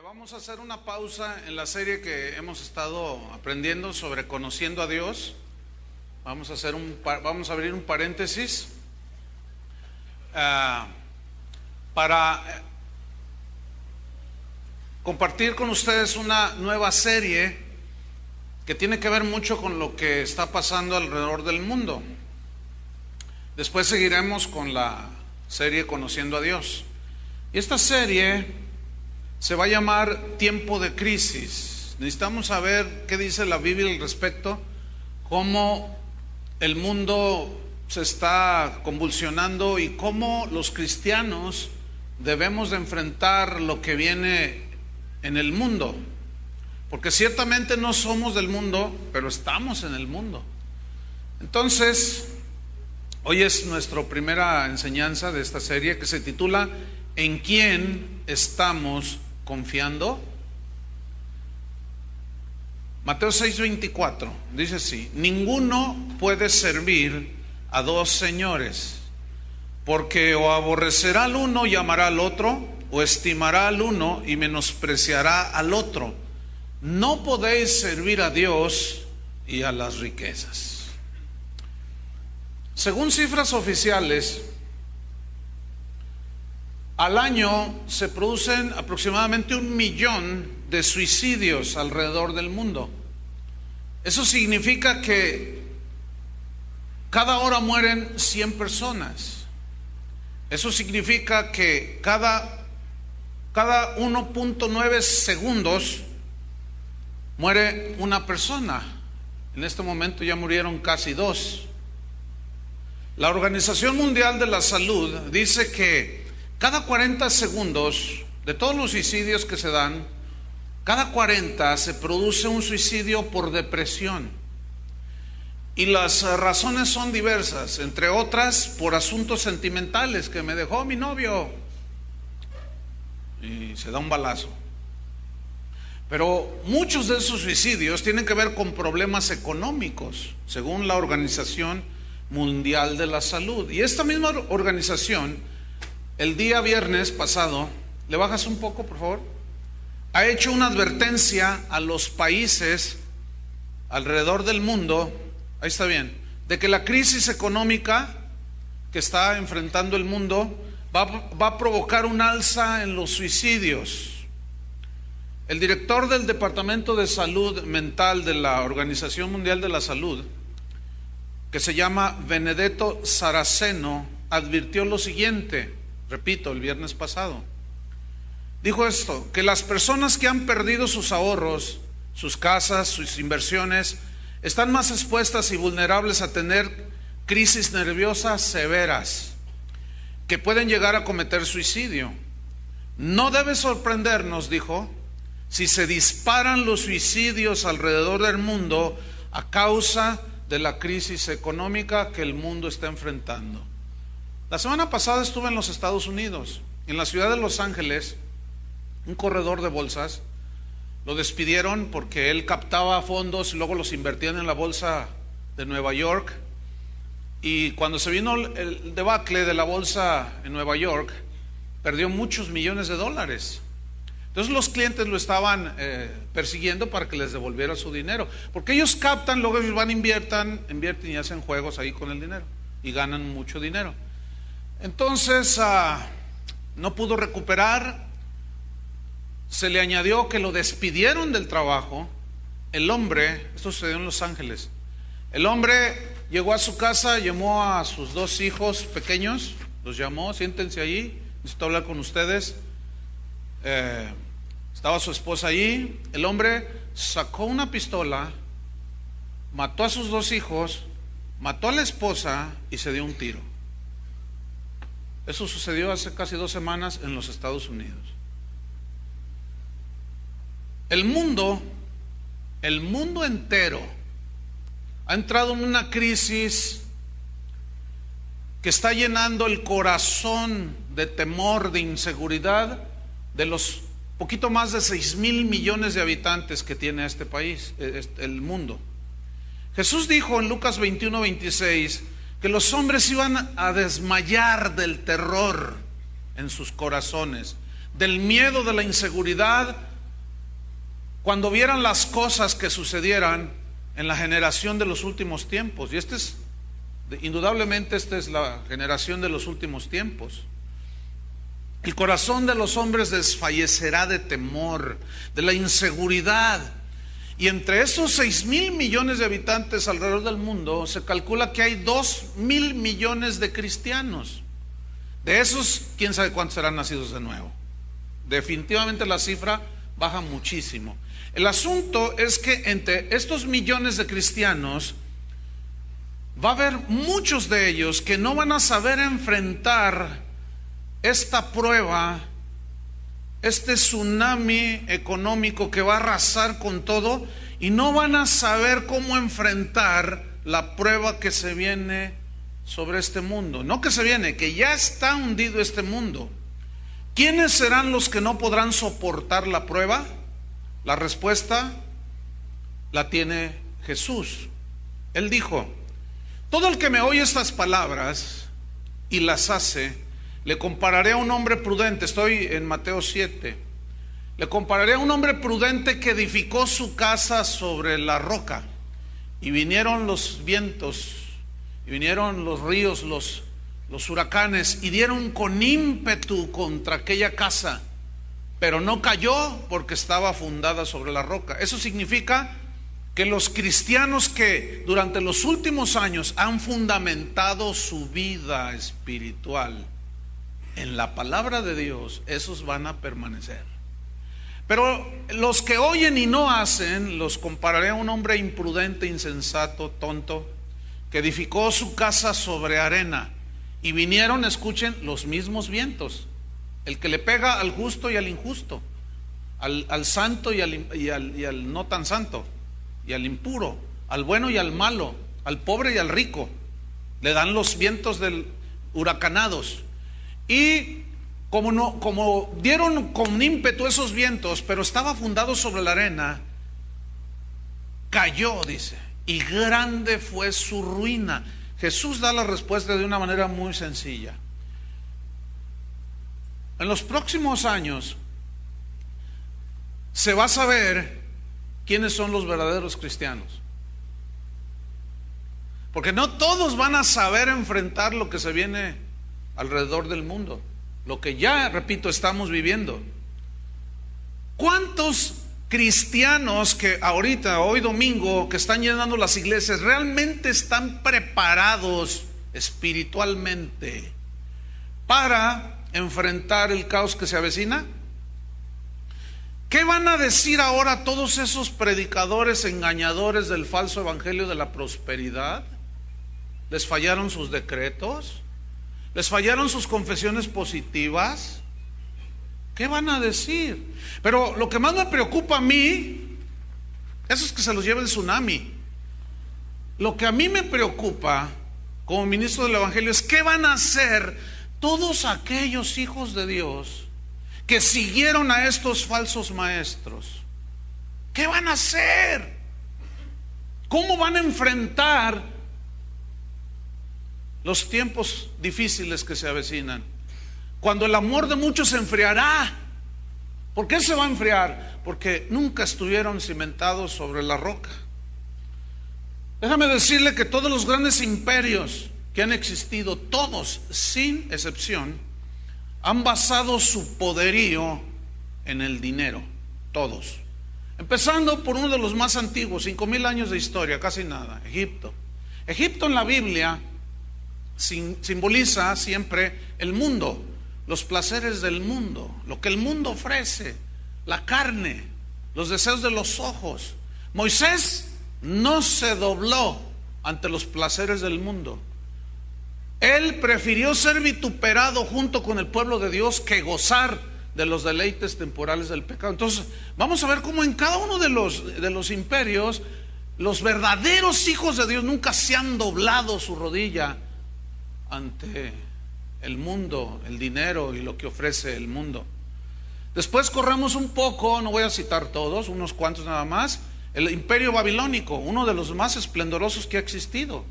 Vamos a hacer una pausa en la serie que hemos estado aprendiendo sobre conociendo a Dios. Vamos a abrir un paréntesis para compartir con ustedes una nueva serie que tiene que ver mucho con lo que está pasando alrededor del mundo. Después seguiremos con la serie Conociendo a Dios. Y esta serie se va a llamar Tiempo de Crisis. Necesitamos saber qué dice la Biblia al respecto, cómo el mundo se está convulsionando y cómo los cristianos debemos de enfrentar lo que viene en el mundo. Porque ciertamente no somos del mundo, pero estamos en el mundo. Entonces, hoy es nuestra primera enseñanza de esta serie que se titula ¿En quién estamos confiando? Mateo 6:24 dice así: ninguno puede servir a dos señores, porque o aborrecerá al uno y amará al otro, o estimará al uno y menospreciará al otro. No podéis servir a Dios y a las riquezas. Según cifras oficiales, al año se producen aproximadamente 1 millón de suicidios alrededor del mundo. Eso significa que cada hora mueren 100 personas. Eso significa que cada 1.9 segundos muere una persona. En este momento ya murieron casi 2. La Organización Mundial de la Salud dice que cada 40 segundos, de todos los suicidios que se dan, cada 40 se produce un suicidio por depresión. Y las razones son diversas, entre otras por asuntos sentimentales, que me dejó mi novio y se da un balazo. Pero muchos de esos suicidios tienen que ver con problemas económicos, según la Organización Mundial de la Salud. Y esta misma organización, el día viernes pasado, ¿le bajas un poco, por favor?, ha hecho una advertencia a los países alrededor del mundo, ahí está bien, de que la crisis económica que está enfrentando el mundo va a provocar un alza en los suicidios. El director del Departamento de Salud Mental de la Organización Mundial de la Salud, que se llama Benedetto Saraceno, advirtió lo siguiente. Repito, el viernes pasado dijo esto: que las personas que han perdido sus ahorros, sus casas, sus inversiones, están más expuestas y vulnerables a tener crisis nerviosas severas que pueden llegar a cometer suicidio. No debe sorprendernos, dijo, si se disparan los suicidios alrededor del mundo a causa de la crisis económica que el mundo está enfrentando. La semana pasada estuve en los Estados Unidos, en la ciudad de Los Ángeles. Un corredor de bolsas lo despidieron porque él captaba fondos y luego los invertían en la bolsa de Nueva York. Y cuando se vino el debacle de la bolsa en Nueva York, perdió muchos millones de dólares. Entonces los clientes lo estaban persiguiendo para que les devolviera su dinero, porque ellos captan, luego ellos van, invierten y hacen juegos ahí con el dinero y ganan mucho dinero. Entonces no pudo recuperar. Se le añadió que lo despidieron del trabajo. El hombre, esto sucedió en Los Ángeles, el hombre llegó a su casa, llamó a sus 2 hijos pequeños, los llamó: siéntense allí, necesito hablar con ustedes. Estaba su esposa allí. El hombre sacó una pistola, mató a sus 2 hijos, mató a la esposa y se dio un tiro. Eso sucedió hace casi 2 semanas en los Estados Unidos. El mundo entero ha entrado en una crisis que está llenando el corazón de temor, de inseguridad de los poquito más de 6,000 millones de habitantes que tiene este país, el mundo. Jesús dijo en Lucas 21:26 que los hombres iban a desmayar del terror en sus corazones, del miedo, de la inseguridad, cuando vieran las cosas que sucedieran en la generación de los últimos tiempos. Y indudablemente esta es la generación de los últimos tiempos. El corazón de los hombres desfallecerá de temor, de la inseguridad. Y entre esos 6,000 millones de habitantes alrededor del mundo, se calcula que hay 2,000 millones de cristianos. De esos, quién sabe cuántos serán nacidos de nuevo. Definitivamente la cifra baja muchísimo. El asunto es que entre estos millones de cristianos va a haber muchos de ellos que no van a saber enfrentar esta prueba, este tsunami económico que va a arrasar con todo, y no van a saber cómo enfrentar la prueba que se viene sobre este mundo. No que se viene, que ya está hundido este mundo. ¿Quiénes serán los que no podrán soportar la prueba? La respuesta la tiene Jesús. Él dijo: todo el que me oye estas palabras y las hace, le compararé a un hombre prudente. Estoy en Mateo 7. Le compararé a un hombre prudente que edificó su casa sobre la roca. Y vinieron los vientos, y vinieron los ríos, los huracanes, y dieron con ímpetu contra aquella casa, pero no cayó porque estaba fundada sobre la roca. Eso significa que los cristianos que durante los últimos años han fundamentado su vida espiritual en la palabra de Dios, esos van a permanecer. Pero los que oyen y no hacen, los compararé a un hombre imprudente, insensato, tonto, que edificó su casa sobre arena, y vinieron, escuchen, los mismos vientos, el que le pega al justo y al injusto, al santo y al no tan santo, y al impuro, al bueno y al malo, al pobre y al rico. Le dan los vientos huracanados. Y como dieron con ímpetu esos vientos, pero estaba fundado sobre la arena, cayó, dice, y grande fue su ruina. Jesús da la respuesta de una manera muy sencilla. En los próximos años se va a saber quiénes son los verdaderos cristianos, porque no todos van a saber enfrentar lo que se viene alrededor del mundo, lo que ya, repito, estamos viviendo. ¿Cuántos cristianos que ahorita, hoy domingo, que están llenando las iglesias, realmente están preparados espiritualmente para enfrentar el caos que se avecina? ¿Qué van a decir ahora todos esos predicadores engañadores del falso evangelio de la prosperidad? ¿Les fallaron sus decretos? ¿Les fallaron sus confesiones positivas? ¿Qué van a decir? Pero lo que más me preocupa a mí, eso es que se los lleve el tsunami. Lo que a mí me preocupa como ministro del evangelio es qué van a hacer todos aquellos hijos de Dios que siguieron a estos falsos maestros. ¿Qué van a hacer? ¿Cómo van a enfrentar los tiempos difíciles que se avecinan? Cuando el amor de muchos se enfriará. ¿Por qué se va a enfriar? Porque nunca estuvieron cimentados sobre la roca. Déjame decirle que todos los grandes imperios que han existido, todos sin excepción, han basado su poderío en el dinero. Todos. Empezando por uno de los más antiguos, 5,000 años de historia, casi nada, Egipto. Egipto en la Biblia simboliza siempre el mundo, los placeres del mundo, lo que el mundo ofrece, la carne, los deseos de los ojos. Moisés no se dobló ante los placeres del mundo. Él prefirió ser vituperado junto con el pueblo de Dios que gozar de los deleites temporales del pecado. Entonces vamos a ver cómo en cada uno de los imperios, los verdaderos hijos de Dios nunca se han doblado su rodilla ante el mundo, el dinero y lo que ofrece el mundo. Después corremos un poco, no voy a citar todos, unos cuantos nada más. El imperio babilónico, uno de los más esplendorosos que ha existido.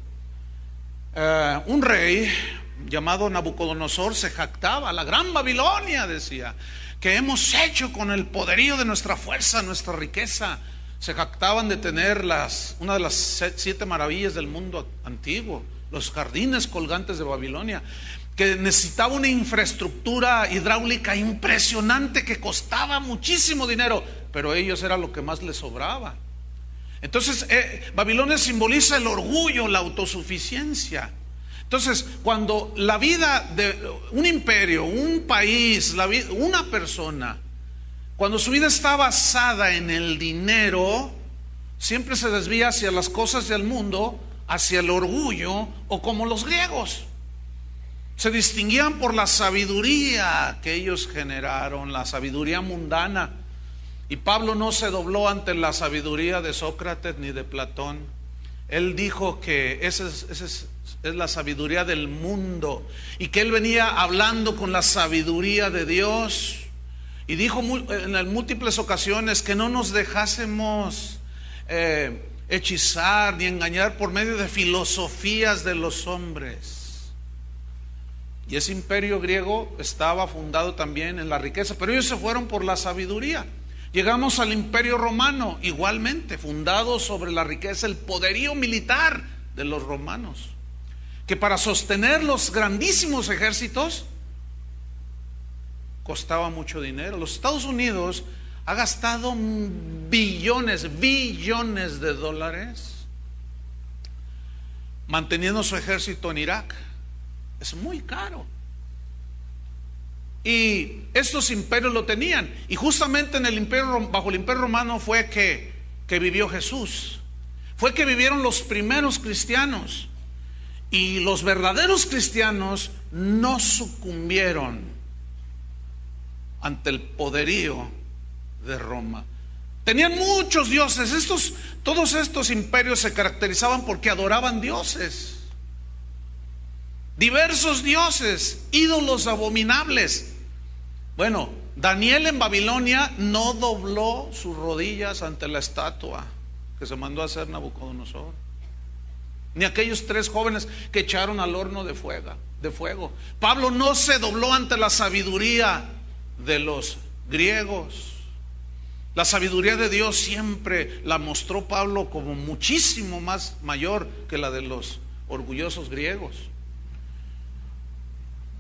Un rey llamado Nabucodonosor se jactaba, la gran Babilonia, decía, ¿Qué hemos hecho con el poderío de nuestra fuerza, nuestra riqueza? Se jactaban de tener una de las 7 maravillas del mundo antiguo, los jardines colgantes de Babilonia, que necesitaba una infraestructura hidráulica impresionante que costaba muchísimo dinero, pero a ellos era lo que más les sobraba. Entonces, Babilonia simboliza el orgullo, la autosuficiencia. Entonces, cuando la vida de un imperio, un país, una persona, cuando su vida está basada en el dinero, siempre se desvía hacia las cosas del mundo, hacia el orgullo, o como los griegos. Se distinguían por la sabiduría que ellos generaron, la sabiduría mundana. Y Pablo no se dobló ante la sabiduría de Sócrates ni de Platón. Él dijo que esa es la sabiduría del mundo, y que él venía hablando con la sabiduría de Dios. Y dijo en múltiples ocasiones que no nos dejásemos hechizar ni engañar por medio de filosofías de los hombres. Y ese imperio griego estaba fundado también en la riqueza, pero ellos se fueron por la sabiduría. Llegamos al imperio romano, igualmente fundado sobre la riqueza, el poderío militar de los romanos, que para sostener los grandísimos ejércitos costaba mucho dinero. Los Estados Unidos ha gastado billones de dólares manteniendo su ejército en Irak. Es muy caro. Y estos imperios lo tenían. Y justamente en el imperio, bajo el imperio romano fue que vivió Jesús. Fue que vivieron los primeros cristianos. Y los verdaderos cristianos no sucumbieron ante el poderío de Roma. Tenían muchos dioses. Todos estos imperios se caracterizaban porque adoraban dioses. Diversos dioses, ídolos abominables. Bueno, Daniel en Babilonia no dobló sus rodillas ante la estatua que se mandó a hacer Nabucodonosor, ni aquellos 3 jóvenes que echaron al horno de fuego. Pablo no se dobló ante la sabiduría de los griegos. La sabiduría de Dios siempre la mostró Pablo como muchísimo más mayor que la de los orgullosos griegos.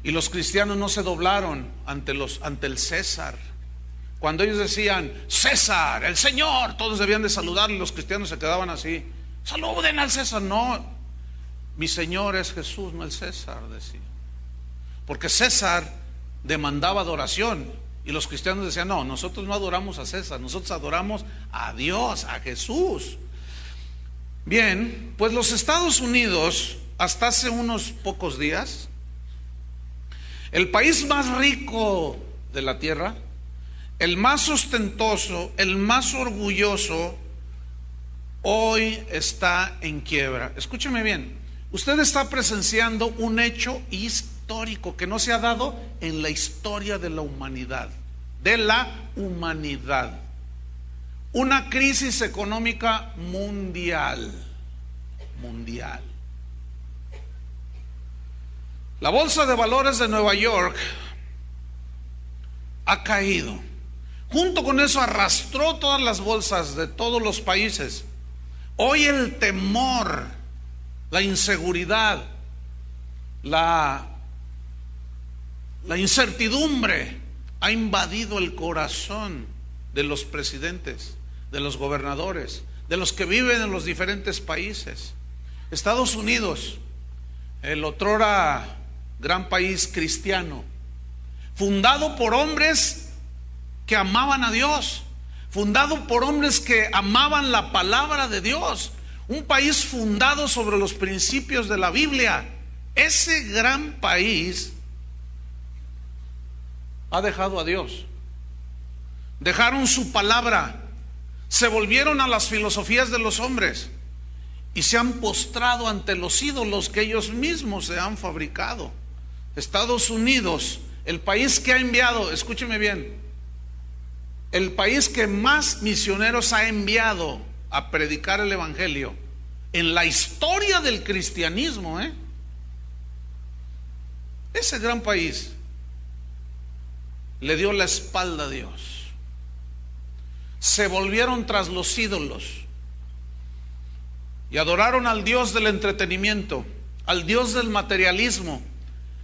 Y los cristianos no se doblaron ante el César. Cuando ellos decían César, el Señor, todos debían de saludarle, y los cristianos se quedaban así. Saluden al César. No, mi Señor es Jesús, no el César, decía. Porque César demandaba adoración, y los cristianos decían, no, nosotros no adoramos a César, nosotros adoramos a Dios, a Jesús. Bien, pues los Estados Unidos, hasta hace unos pocos días, el país más rico de la tierra, el más ostentoso, el más orgulloso, hoy está en quiebra. Escúcheme bien, usted está presenciando un hecho histórico que no se ha dado en la historia de la humanidad. Una crisis económica mundial. La bolsa de valores de Nueva York ha caído. Junto con eso arrastró todas las bolsas de todos los países. Hoy el temor, la inseguridad, la incertidumbre ha invadido el corazón de los presidentes, de los gobernadores, de los que viven en los diferentes países. Estados Unidos, el otrora gran país cristiano, fundado por hombres que amaban a Dios, fundado por hombres que amaban la palabra de Dios, un país fundado sobre los principios de la Biblia. Ese gran país ha dejado a Dios, dejaron su palabra, se volvieron a las filosofías de los hombres y se han postrado ante los ídolos que ellos mismos se han fabricado. Estados Unidos, el país que ha enviado, escúcheme bien, el país que más misioneros ha enviado a predicar el evangelio en la historia del cristianismo, ese gran país le dio la espalda a Dios. Se volvieron tras los ídolos y adoraron al Dios del entretenimiento, al Dios del materialismo.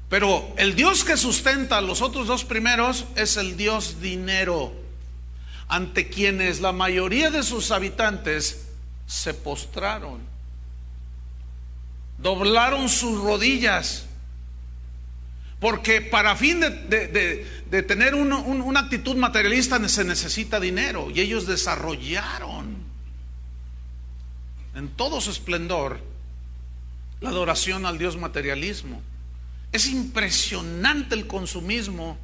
Pero el Dios que sustenta a los otros dos primeros es el Dios dinero, ante quienes la mayoría de sus habitantes se postraron, doblaron sus rodillas, porque para fin de tener una actitud materialista se necesita dinero, y ellos desarrollaron en todo su esplendor la adoración al Dios materialismo. Es impresionante el consumismo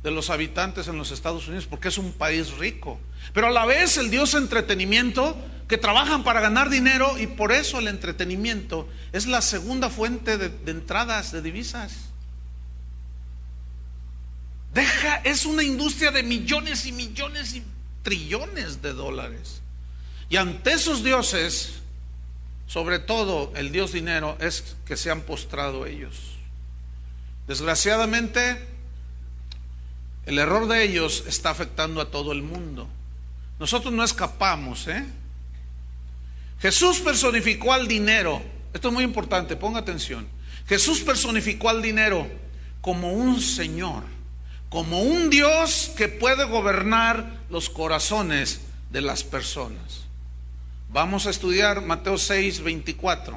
de los habitantes en los Estados Unidos, porque es un país rico, pero a la vez el Dios entretenimiento, que trabajan para ganar dinero, y por eso el entretenimiento es la segunda fuente de entradas de divisas. Es una industria de millones y millones y trillones de dólares, y ante esos dioses, sobre todo el Dios dinero, es que se han postrado ellos. Desgraciadamente, el error de ellos está afectando a todo el mundo. Nosotros no escapamos, Jesús personificó al dinero. Esto es muy importante, ponga atención. Jesús personificó al dinero como un señor, como un Dios que puede gobernar los corazones de las personas. Vamos a estudiar Mateo 6:24.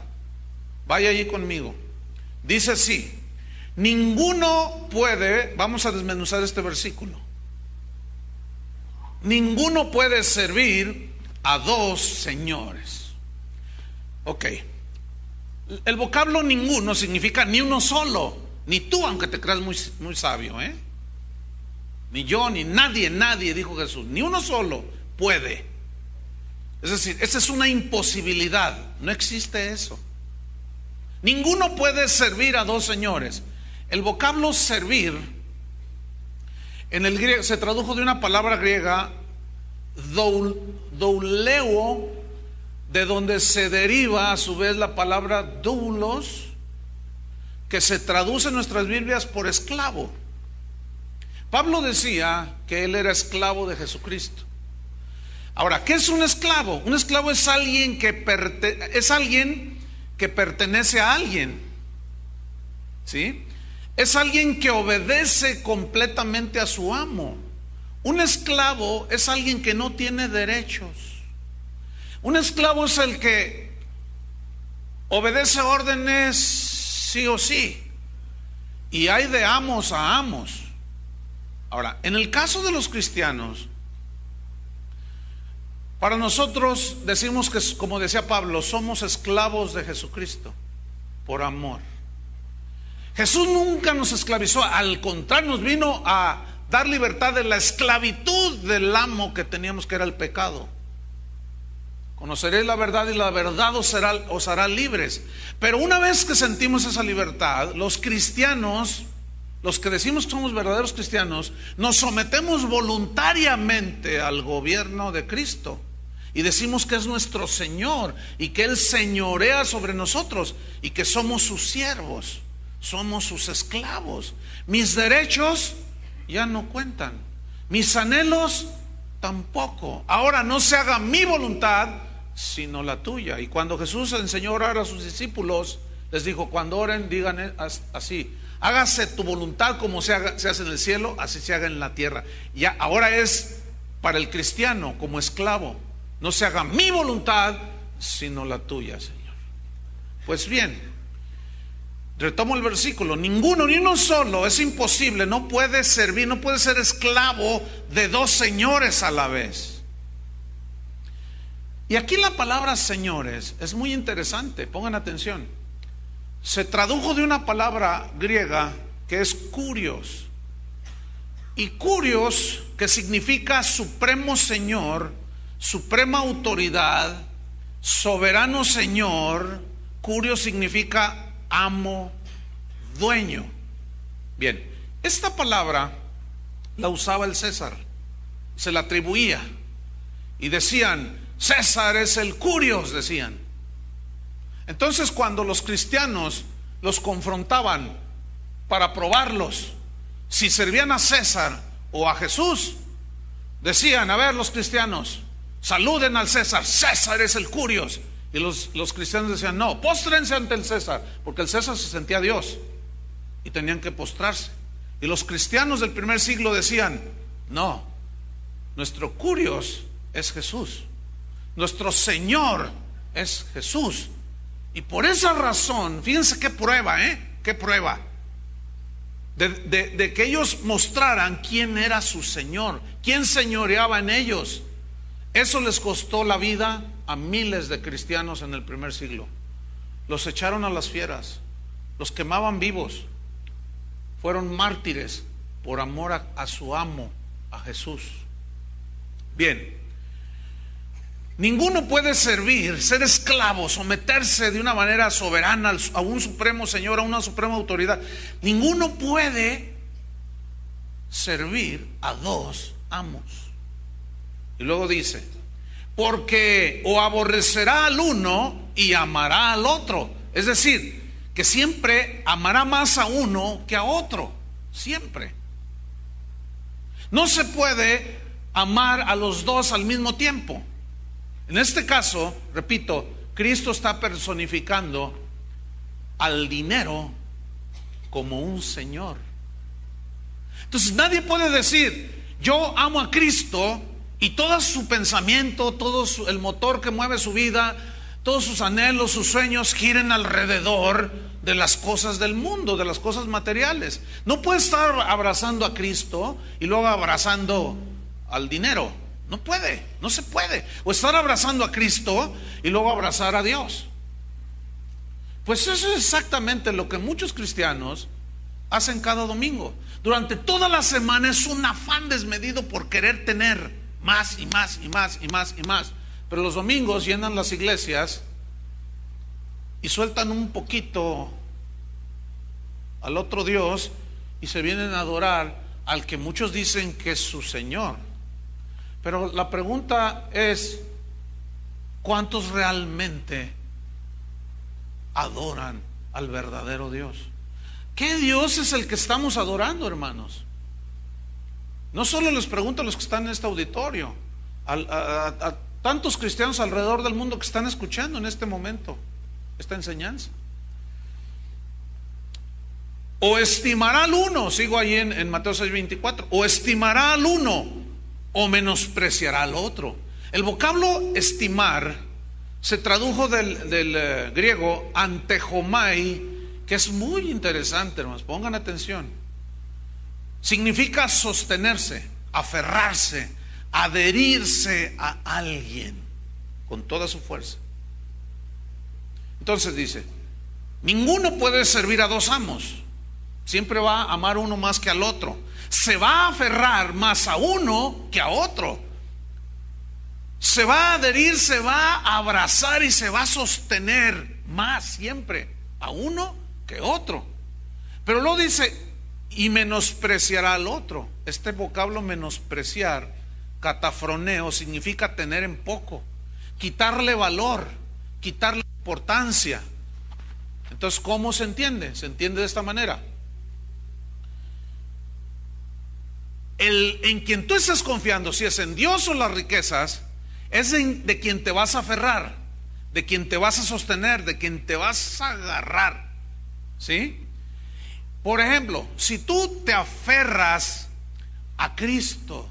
Vaya allí conmigo. Dice así: ninguno puede, vamos a desmenuzar este versículo, ninguno puede servir a dos señores. Ok, el vocablo ninguno significa ni uno solo, ni tú, aunque te creas muy sabio, ni yo, ni nadie, dijo Jesús, ni uno solo puede. Es decir, esa es una imposibilidad, no existe eso. Ninguno puede servir a dos señores. El vocablo servir en el griego se tradujo de una palabra griega, douleo, de donde se deriva a su vez la palabra doulos, que se traduce en nuestras Biblias por esclavo. Pablo decía que él era esclavo de Jesucristo. Ahora, ¿qué es un esclavo? Un esclavo es alguien que pertenece a alguien, ¿sí? Es alguien que obedece completamente a su amo. Un esclavo es alguien que no tiene derechos. Un esclavo es el que obedece órdenes sí o sí, y hay de amos a amos. Ahora, en el caso de los cristianos, para nosotros decimos que, como decía Pablo, somos esclavos de Jesucristo por amor. Jesús nunca nos esclavizó, al contrario, nos vino a dar libertad de la esclavitud del amo que teníamos, que era el pecado. Conoceréis la verdad y la verdad os hará libres. Pero una vez que sentimos esa libertad, los cristianos, los que decimos que somos verdaderos cristianos, nos sometemos voluntariamente al gobierno de Cristo y decimos que es nuestro Señor y que Él señorea sobre nosotros y que somos sus siervos, somos sus esclavos. Mis derechos ya no cuentan, mis anhelos tampoco. Ahora no se haga mi voluntad sino la tuya. Y cuando Jesús enseñó a orar a sus discípulos, les dijo: cuando oren, digan así: hágase tu voluntad como se hace en el cielo, así se haga en la tierra. Ya ahora es para el cristiano como esclavo: no se haga mi voluntad sino la tuya, Señor. Pues bien, retomo el versículo: ninguno, ni uno solo, es imposible, no puede servir, no puede ser esclavo de dos señores a la vez. Y aquí la palabra señores es muy interesante, pongan atención. Se tradujo de una palabra griega que es kurios, y kurios, que significa supremo señor, suprema autoridad, soberano señor. Kurios significa amo, dueño. Bien, esta palabra la usaba el César, se la atribuía y decían: César es el kurios, decían. Entonces, cuando los cristianos los confrontaban para probarlos si servían a César o a Jesús, decían, a ver, los cristianos, saluden al César, César es el curios. Y los cristianos decían, no, póstrense ante el César, porque el César se sentía Dios y tenían que postrarse. Y los cristianos del primer siglo decían, no, nuestro curios es Jesús, nuestro Señor es Jesús. Y por esa razón, fíjense qué prueba, qué prueba de que ellos mostraran quién era su Señor, quién señoreaba en ellos. Eso les costó la vida a miles de cristianos en el primer siglo. Los echaron a las fieras, los quemaban vivos, fueron mártires por amor a su amo, a Jesús. Bien, ninguno puede servir, ser esclavo, someterse de una manera soberana a un supremo señor, a una suprema autoridad. Ninguno puede servir a dos amos. Y luego dice, porque o aborrecerá al uno y amará al otro. Es decir, que siempre amará más a uno que a otro, siempre. No se puede amar a los dos al mismo tiempo. En este caso, repito, Cristo está personificando al dinero como un señor. Entonces nadie puede decir, yo amo a Cristo, y todo su pensamiento, el motor que mueve su vida, todos sus anhelos, sus sueños giren alrededor de las cosas del mundo, de las cosas materiales. No puede estar abrazando a Cristo y luego abrazando al dinero. No puede, no se puede. O estar abrazando a Cristo y luego abrazar a Dios. Pues eso es exactamente lo que muchos cristianos hacen cada domingo. Durante toda la semana es un afán desmedido por querer tener más y más y más y más y más. Pero los domingos llenan las iglesias y sueltan un poquito al otro Dios y se vienen a adorar al que muchos dicen que es su Señor. Pero la pregunta es, ¿cuántos realmente adoran al verdadero Dios? ¿Qué Dios es el que estamos adorando, hermanos? No solo les pregunto a los que están en este auditorio, a tantos cristianos alrededor del mundo que están escuchando en este momento esta enseñanza. O estimará al uno, sigo ahí en Mateo 6:24, o estimará al uno o menospreciará al otro. El vocablo estimar se tradujo del griego antejomai, que es muy interesante, hermanos, pongan atención. Significa sostenerse, aferrarse, adherirse a alguien con toda su fuerza. Entonces dice, ninguno puede servir a dos amos. Siempre va a amar uno más que al otro. Se va a aferrar más a uno que a otro. Se va a adherir, se va a abrazar y se va a sostener más siempre a uno que a otro. Pero luego dice, y menospreciará al otro. Este vocablo menospreciar, catafroneo, significa tener en poco, quitarle valor, quitarle importancia. Entonces, ¿cómo se entiende? Se entiende de esta manera. En quien tú estás confiando, si es en Dios o las riquezas, es de quien te vas a aferrar, de quien te vas a sostener, de quien te vas a agarrar. ¿Sí? Por ejemplo, si tú te aferras a Cristo,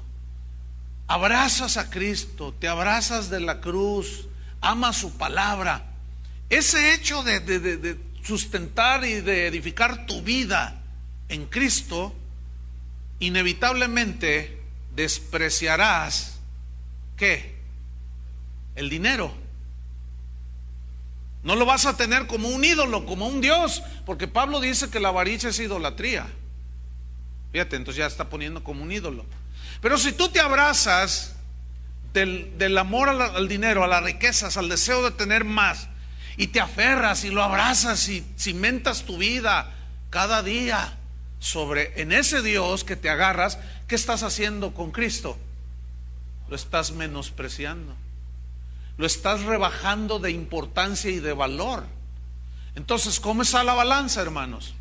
abrazas a Cristo, te abrazas de la cruz, amas su palabra, ese hecho de sustentar y de edificar tu vida en Cristo, inevitablemente despreciarás, ¿qué? El dinero. No lo vas a tener como un ídolo, como un Dios, porque Pablo dice que la avaricia es idolatría. Fíjate, entonces ya está poniendo como un ídolo. Pero si tú te abrazas del amor al dinero, a las riquezas, al deseo de tener más, y te aferras y lo abrazas y cimentas tu vida cada día en ese Dios que te agarras, ¿qué estás haciendo con Cristo? Lo estás menospreciando. Lo estás rebajando de importancia y de valor. Entonces, ¿cómo está la balanza, hermanos?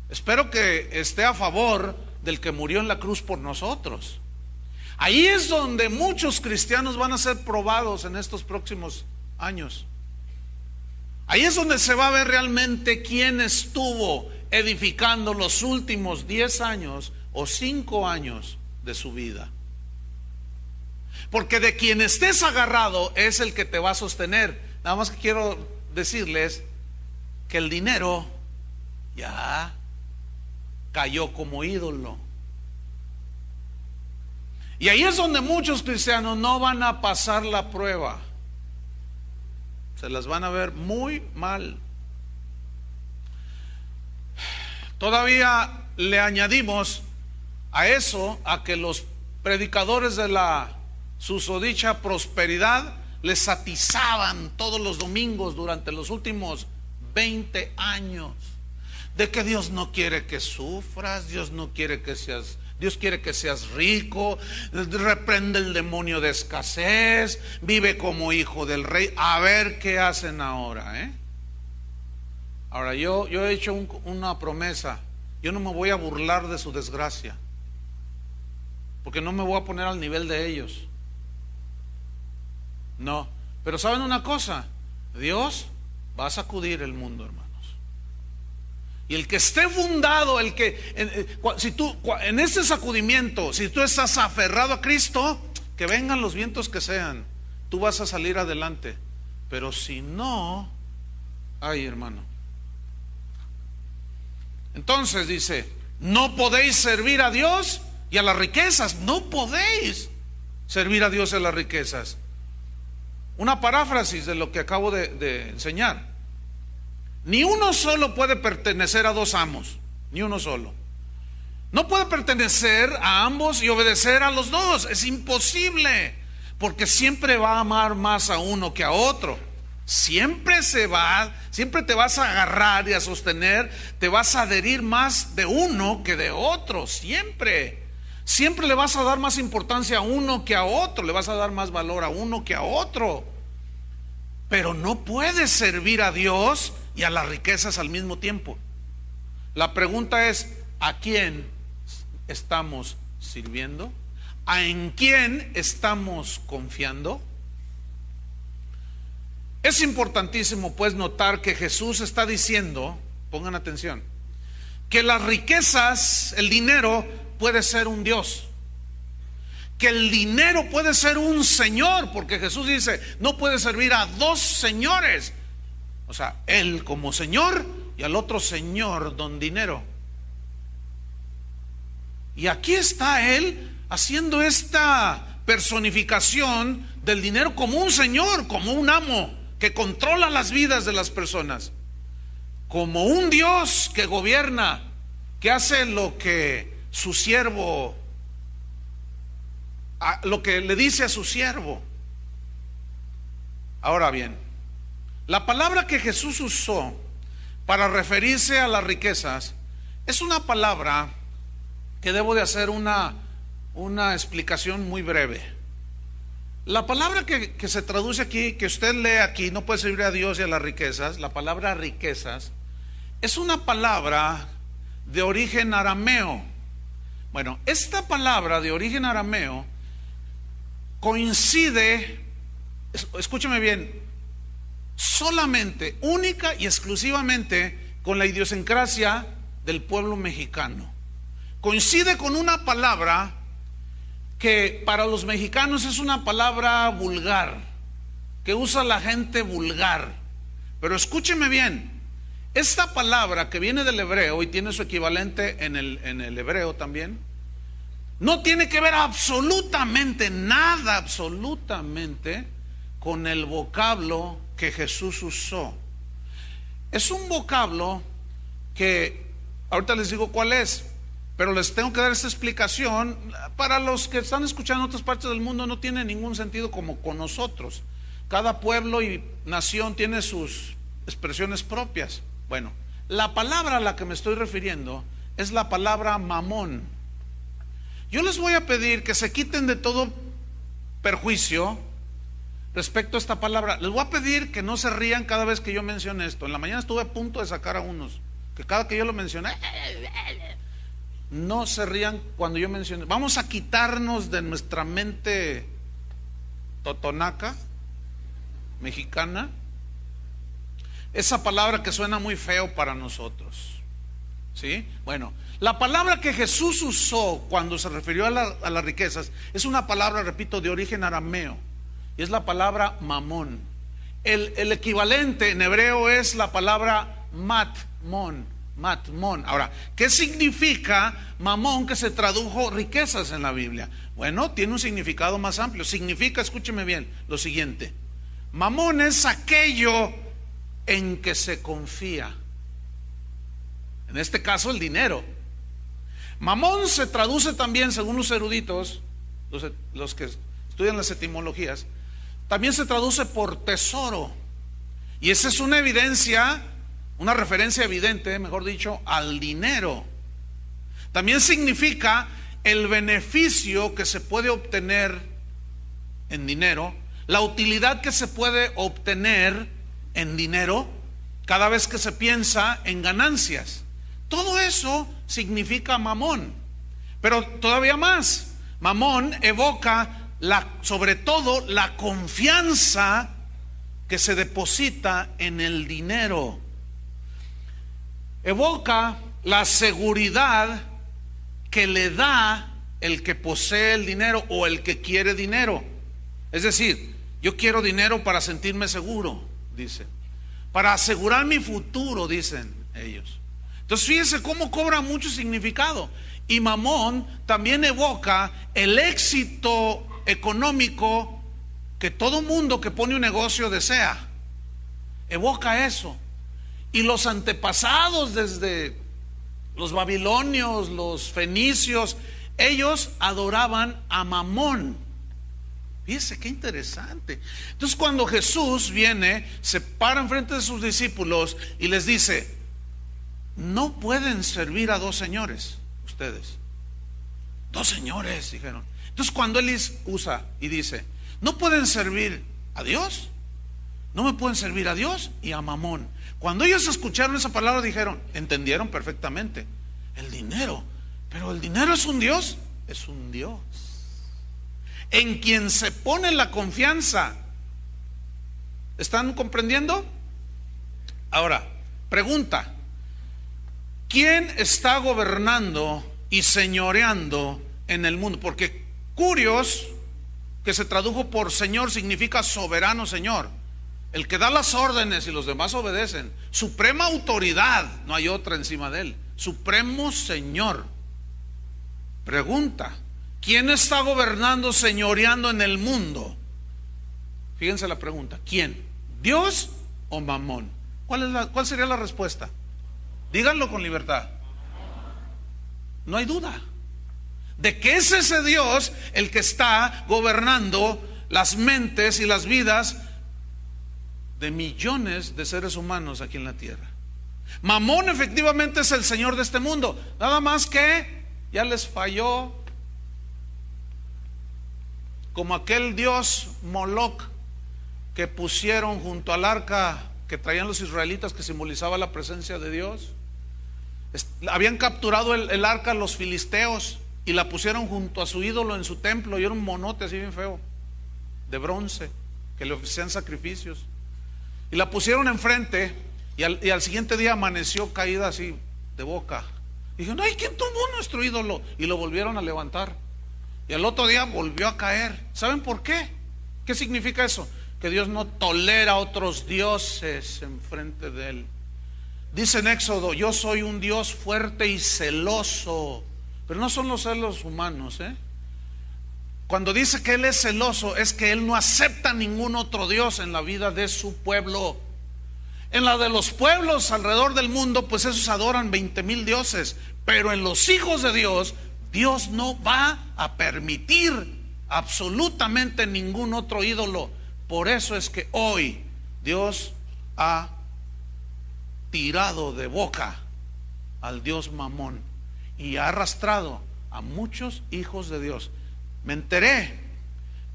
Espero que esté a favor del que murió en la cruz por nosotros. Ahí es donde muchos cristianos van a ser probados en estos próximos años. Ahí es donde se va a ver realmente quién estuvo edificando los últimos 10 años o 5 años de su vida. Porque de quien estés agarrado es el que te va a sostener. Nada más que quiero decirles que el dinero ya cayó como ídolo. Y ahí es donde muchos cristianos no van a pasar la prueba. Se las van a ver muy mal. Todavía le añadimos a eso a que los predicadores de la susodicha prosperidad les atizaban todos los domingos durante los últimos 20 años de que Dios no quiere que sufras, Dios quiere que seas rico, reprende el demonio de escasez, vive como hijo del rey. A ver qué hacen ahora, Ahora yo he hecho una promesa. Yo no me voy a burlar de su desgracia, porque no me voy a poner al nivel de ellos. No, pero ¿saben una cosa? Dios va a sacudir el mundo, hermanos. Y el que esté fundado, si tú en ese sacudimiento, si tú estás aferrado a Cristo, que vengan los vientos que sean, tú vas a salir adelante. Pero si no, ay, hermano. Entonces dice, no podéis servir a Dios y a las riquezas. No podéis servir a Dios y a las riquezas. Una paráfrasis de lo que acabo de enseñar. Ni uno solo puede pertenecer a dos amos. Ni uno solo. No puede pertenecer a ambos y obedecer a los dos. Es imposible. Porque siempre va a amar más a uno que a otro. Siempre te vas a agarrar y a sostener, te vas a adherir más de uno que de otro. Siempre le vas a dar más importancia a uno que a otro. Le vas a dar más valor a uno que a otro. Pero no puedes servir a Dios y a las riquezas al mismo tiempo. La pregunta es, ¿a quién estamos sirviendo? ¿En quién estamos confiando? Es importantísimo pues notar que Jesús está diciendo, pongan atención, que las riquezas, el dinero puede ser un Dios, que el dinero puede ser un señor, porque Jesús dice, no puede servir a dos señores. O sea, él como señor y al otro señor don dinero. Y aquí está él haciendo esta personificación del dinero como un señor, como un amo que controla las vidas de las personas, como un Dios que gobierna, que hace lo que su siervo, lo que le dice a su siervo. Ahora bien, la palabra que Jesús usó para referirse a las riquezas es una palabra que debo de hacer una explicación muy breve. La palabra que se traduce aquí, que usted lee aquí, no puede servir a Dios y a las riquezas. La palabra riquezas es una palabra de origen arameo. Bueno, esta palabra de origen arameo coincide, escúcheme bien, solamente, única y exclusivamente con la idiosincrasia del pueblo mexicano. Coincide con una palabra que para los mexicanos es una palabra vulgar, que usa la gente vulgar. Pero escúcheme bien, esta palabra que viene del hebreo y tiene su equivalente en el hebreo también, no tiene que ver absolutamente nada, absolutamente, con el vocablo que Jesús usó. Es un vocablo que ahorita les digo cuál es, pero les tengo que dar esta explicación. Para los que están escuchando en otras partes del mundo, no tiene ningún sentido como con nosotros. Cada pueblo y nación tiene sus expresiones propias. Bueno, la palabra a la que me estoy refiriendo es la palabra mamón. Yo les voy a pedir que se quiten de todo perjuicio respecto a esta palabra. Les voy a pedir que no se rían cada vez que yo mencione esto. En la mañana estuve a punto de sacar a unos que cada que yo lo mencioné, No se rían cuando yo mencioné. Vamos a quitarnos de nuestra mente totonaca, mexicana, esa palabra que suena muy feo para nosotros. ¿Sí? Bueno, la palabra que Jesús usó cuando se refirió a las riquezas es una palabra, repito, de origen arameo, y es la palabra mamón. El equivalente en hebreo es la palabra matmón. Ahora, ¿qué significa mamón, que se tradujo riquezas en la Biblia? Bueno, tiene un significado más amplio. Significa, escúcheme bien, lo siguiente: mamón es aquello en que se confía. En este caso, el dinero. Mamón se traduce también, según los eruditos, los que estudian las etimologías, también se traduce por tesoro. Y esa es una evidencia, una referencia evidente, mejor dicho, al dinero. También significa el beneficio que se puede obtener en dinero, la utilidad que se puede obtener en dinero cada vez que se piensa en ganancias. Todo eso significa mamón. Pero todavía más, mamón evoca sobre todo la confianza que se deposita en el dinero. Evoca la seguridad que le da el que posee el dinero o el que quiere dinero. Es decir, yo quiero dinero para sentirme seguro, dice, para asegurar mi futuro, dicen ellos. Entonces fíjense cómo cobra mucho significado. Y mamón también evoca el éxito económico que todo mundo que pone un negocio desea. Evoca eso. Y los antepasados, desde los babilonios, los fenicios, ellos adoraban a Mamón. Fíjense qué interesante. Entonces, cuando Jesús viene, se para enfrente de sus discípulos y les dice: no pueden servir a dos señores ustedes. Dos señores, dijeron. Entonces, cuando él usa y dice: no pueden servir a Dios, no me pueden servir a Dios y a Mamón. Cuando ellos escucharon esa palabra, dijeron, entendieron perfectamente: el dinero, pero el dinero es un Dios, es un Dios en quien se pone la confianza. ¿Están comprendiendo? Ahora, pregunta: ¿quién está gobernando y señoreando en el mundo? Porque curios, que se tradujo por Señor, significa soberano Señor, el que da las órdenes y los demás obedecen. Suprema autoridad, no hay otra encima de él. Supremo Señor. Pregunta: ¿quién está gobernando, señoreando en el mundo? Fíjense la pregunta: ¿quién? ¿Dios o Mamón? ¿Cuál sería la respuesta? Díganlo con libertad. No hay duda de que es ese Dios el que está gobernando las mentes y las vidas de millones de seres humanos aquí en la tierra. Mamón efectivamente es el señor de este mundo, nada más que ya les falló, como aquel dios Moloch que pusieron junto al arca que traían los israelitas, que simbolizaba la presencia de Dios. Habían capturado el arca los filisteos y la pusieron junto a su ídolo en su templo, y era un monote así bien feo, de bronce, que le ofrecían sacrificios, y la pusieron enfrente, y al siguiente día amaneció caída así de boca. Y dijeron: ay, ¿quién tumbó nuestro ídolo? Y lo volvieron a levantar, y al otro día volvió a caer. ¿Saben por qué? ¿Qué significa eso? Que Dios no tolera otros dioses enfrente de él. Dice en Éxodo: yo soy un Dios fuerte y celoso. Pero no son los celos humanos, Cuando dice que Él es celoso, es que Él no acepta ningún otro Dios en la vida de su pueblo. En la de los pueblos alrededor del mundo, pues esos adoran 20,000 dioses. Pero en los hijos de Dios, Dios no va a permitir absolutamente ningún otro ídolo. Por eso es que hoy Dios ha tirado de boca al Dios Mamón y ha arrastrado a muchos hijos de Dios. Me enteré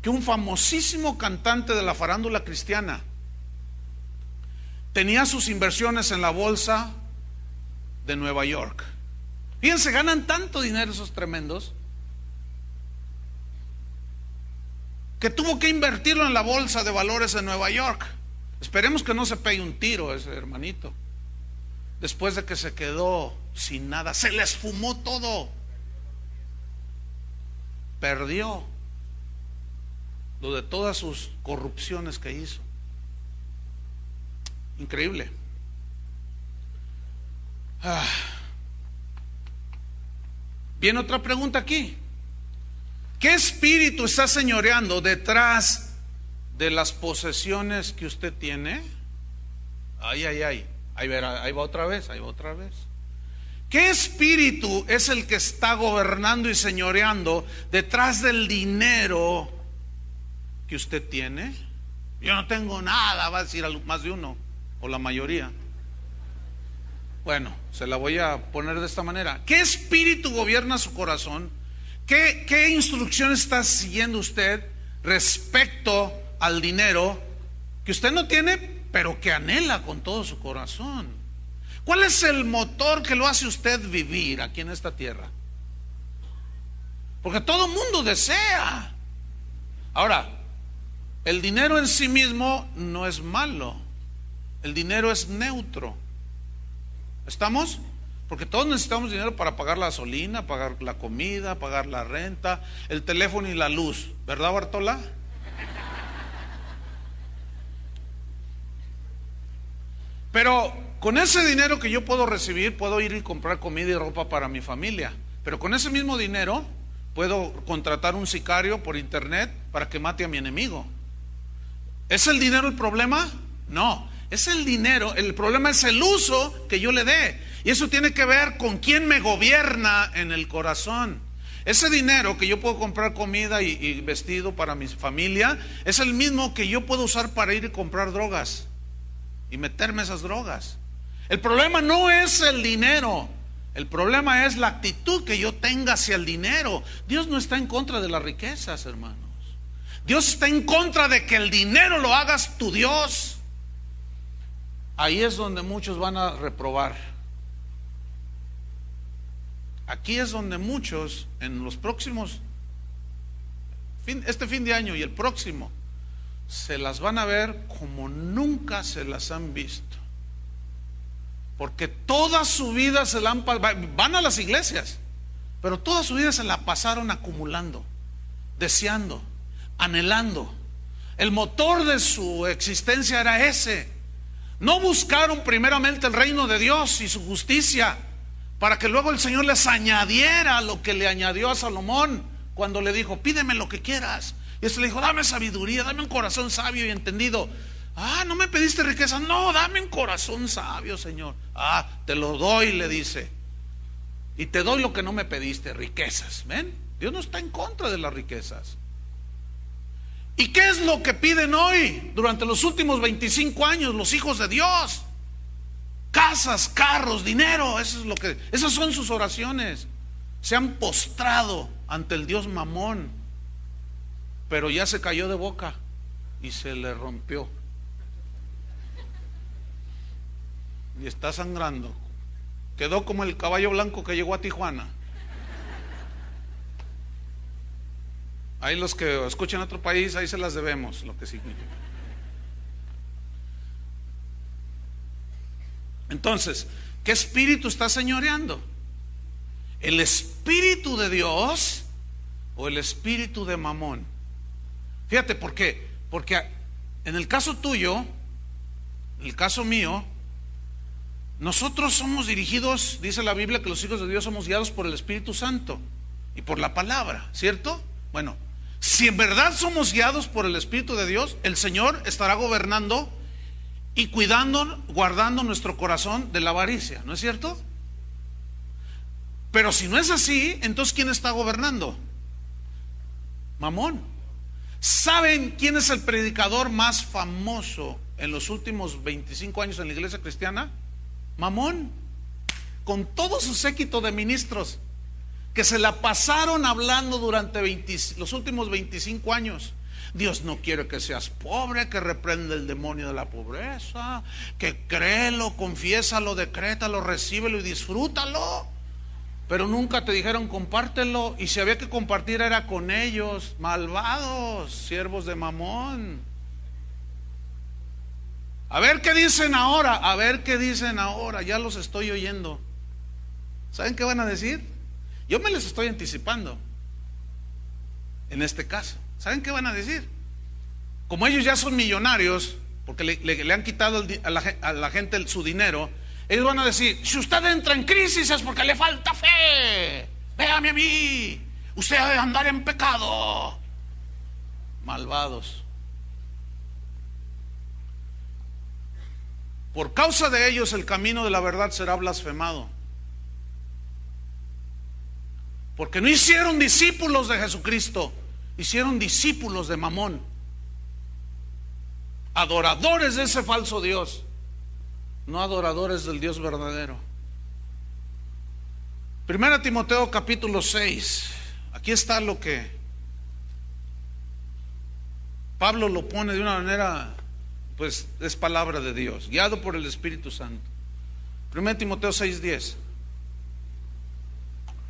que un famosísimo cantante de la farándula cristiana tenía sus inversiones en la bolsa de Nueva York. Fíjense, ganan tanto dinero esos tremendos que tuvo que invertirlo en la bolsa de valores de Nueva York. Esperemos que no se pegue un tiro ese hermanito. Después de que se quedó sin nada, se le esfumó todo. Perdió lo de todas sus corrupciones que hizo. Increíble. Viene otra pregunta aquí. ¿Qué espíritu está señoreando detrás de las posesiones que usted tiene? Ay. Ahí va otra vez. ¿Qué espíritu es el que está gobernando y señoreando detrás del dinero que usted tiene? Yo no tengo nada, va a decir más de uno, o la mayoría. Bueno, se la voy a poner de esta manera. ¿Qué espíritu gobierna su corazón? ¿Qué instrucciones está siguiendo usted respecto al dinero que usted no tiene, pero que anhela con todo su corazón? ¿Cuál es el motor que lo hace usted vivir aquí en esta tierra? Porque todo mundo desea. Ahora, el dinero en sí mismo no es malo. El dinero es neutro. ¿Estamos? Porque todos necesitamos dinero para pagar la gasolina, pagar la comida, pagar la renta, el teléfono y la luz. ¿Verdad, Bartola? Pero con ese dinero que yo puedo recibir, puedo ir y comprar comida y ropa para mi familia. Pero con ese mismo dinero puedo contratar un sicario por internet para que mate a mi enemigo. ¿Es el dinero el problema? No, es el dinero. El problema es el uso que yo le dé. Y eso tiene que ver con quién me gobierna en el corazón. Ese dinero que yo puedo comprar comida y vestido para mi familia es el mismo que yo puedo usar para ir y comprar drogas y meterme esas drogas. El problema no es el dinero, el problema es la actitud que yo tenga hacia el dinero. Dios no está en contra de las riquezas, hermanos. Dios está en contra de que el dinero lo hagas tu Dios. Ahí es donde muchos van a reprobar. Aquí es donde muchos en los próximos, este fin de año y el próximo, se las van a ver como nunca se las han visto. Porque toda su vida van a las iglesias, pero toda su vida se la pasaron acumulando, deseando, anhelando. El motor de su existencia era ese. No buscaron primeramente el reino de Dios y su justicia, para que luego el Señor les añadiera lo que le añadió a Salomón cuando le dijo: pídeme lo que quieras. Y él le dijo: dame sabiduría, dame un corazón sabio y entendido. No me pediste riqueza. No, dame un corazón sabio, Señor. Te lo doy, le dice. Y te doy lo que no me pediste, riquezas. ¿Ven? Dios no está en contra de las riquezas. ¿Y qué es lo que piden hoy durante los últimos 25 años los hijos de Dios? Casas, carros, dinero. Esas son sus oraciones. Se han postrado ante el Dios Mamón, pero ya se cayó de boca y se le rompió y está sangrando. Quedó como el caballo blanco que llegó a Tijuana. Ahí los que escuchan otro país, ahí se las debemos, lo que significa. Entonces, ¿qué espíritu está señoreando? ¿El espíritu de Dios o el espíritu de Mamón? Fíjate, ¿por qué? Porque en el caso tuyo, en el caso mío, nosotros somos dirigidos, dice la Biblia, que los hijos de Dios somos guiados por el Espíritu Santo y por la palabra, ¿cierto? Bueno, si en verdad somos guiados por el Espíritu de Dios, el Señor estará gobernando y cuidando, guardando nuestro corazón de la avaricia, ¿no es cierto? Pero si no es así, entonces ¿quién está gobernando? Mamón. ¿Saben quién es el predicador más famoso en los últimos 25 años en la iglesia cristiana? Mamón, con todo su séquito de ministros que se la pasaron hablando durante los últimos 25 años. Dios no quiere que seas pobre, que reprende el demonio de la pobreza, que créelo, confiésalo, decrétalo, recíbelo y disfrútalo. pero nunca te dijeron compártelo, y si había que compartir era con ellos. Malvados, siervos de Mamón. A ver qué dicen ahora, a ver qué dicen ahora, ya los estoy oyendo. ¿Saben qué van a decir? Yo me les estoy anticipando. En este caso, ¿saben qué van a decir? Como ellos ya son millonarios, porque le han quitado a la gente su dinero, ellos van a decir: si usted entra en crisis es porque le falta fe. Véame a mí, usted debe andar en pecado. Malvados. Por causa de ellos el camino de la verdad será blasfemado, porque no hicieron discípulos de Jesucristo, hicieron discípulos de Mamón, adoradores de ese falso Dios, no adoradores del Dios verdadero. 1 Timoteo capítulo 6. Aquí está lo que Pablo lo pone de una manera, pues es palabra de Dios, guiado por el Espíritu Santo. 1 Timoteo 6:10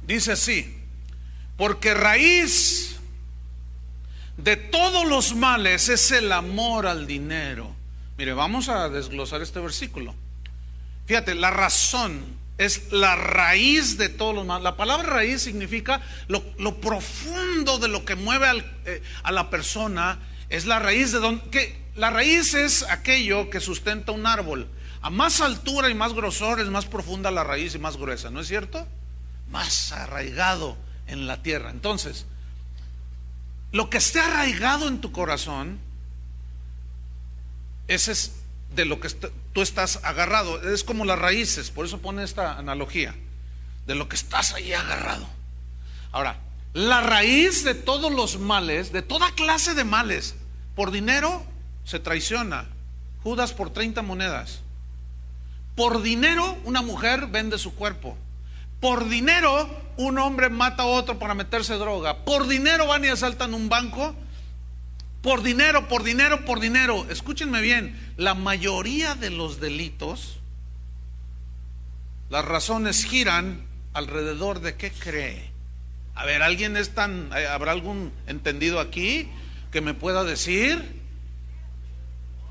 dice así: porque raíz de todos los males es el amor al dinero. Mire, vamos a desglosar este versículo. Fíjate, la razón es la raíz de todos los males. La palabra raíz significa lo profundo de lo que mueve a la persona. Es la raíz la raíz es aquello que sustenta un árbol. A más altura y más grosor es más profunda la raíz y más gruesa, ¿no es cierto? Más arraigado en la tierra. Entonces, lo que esté arraigado en tu corazón, ese es de lo que tú estás agarrado. Es como las raíces, por eso pone esta analogía de lo que estás ahí agarrado. Ahora, la raíz de todos los males, de toda clase de males, por dinero se traiciona. Judas por 30 monedas. Por dinero una mujer vende su cuerpo. Por dinero un hombre mata a otro para meterse droga. Por dinero van y asaltan un banco. Por dinero, por dinero, por dinero. Escúchenme bien, la mayoría de los delitos, las razones giran alrededor de ¿qué cree? A ver, ¿habrá algún entendido aquí que me pueda decir?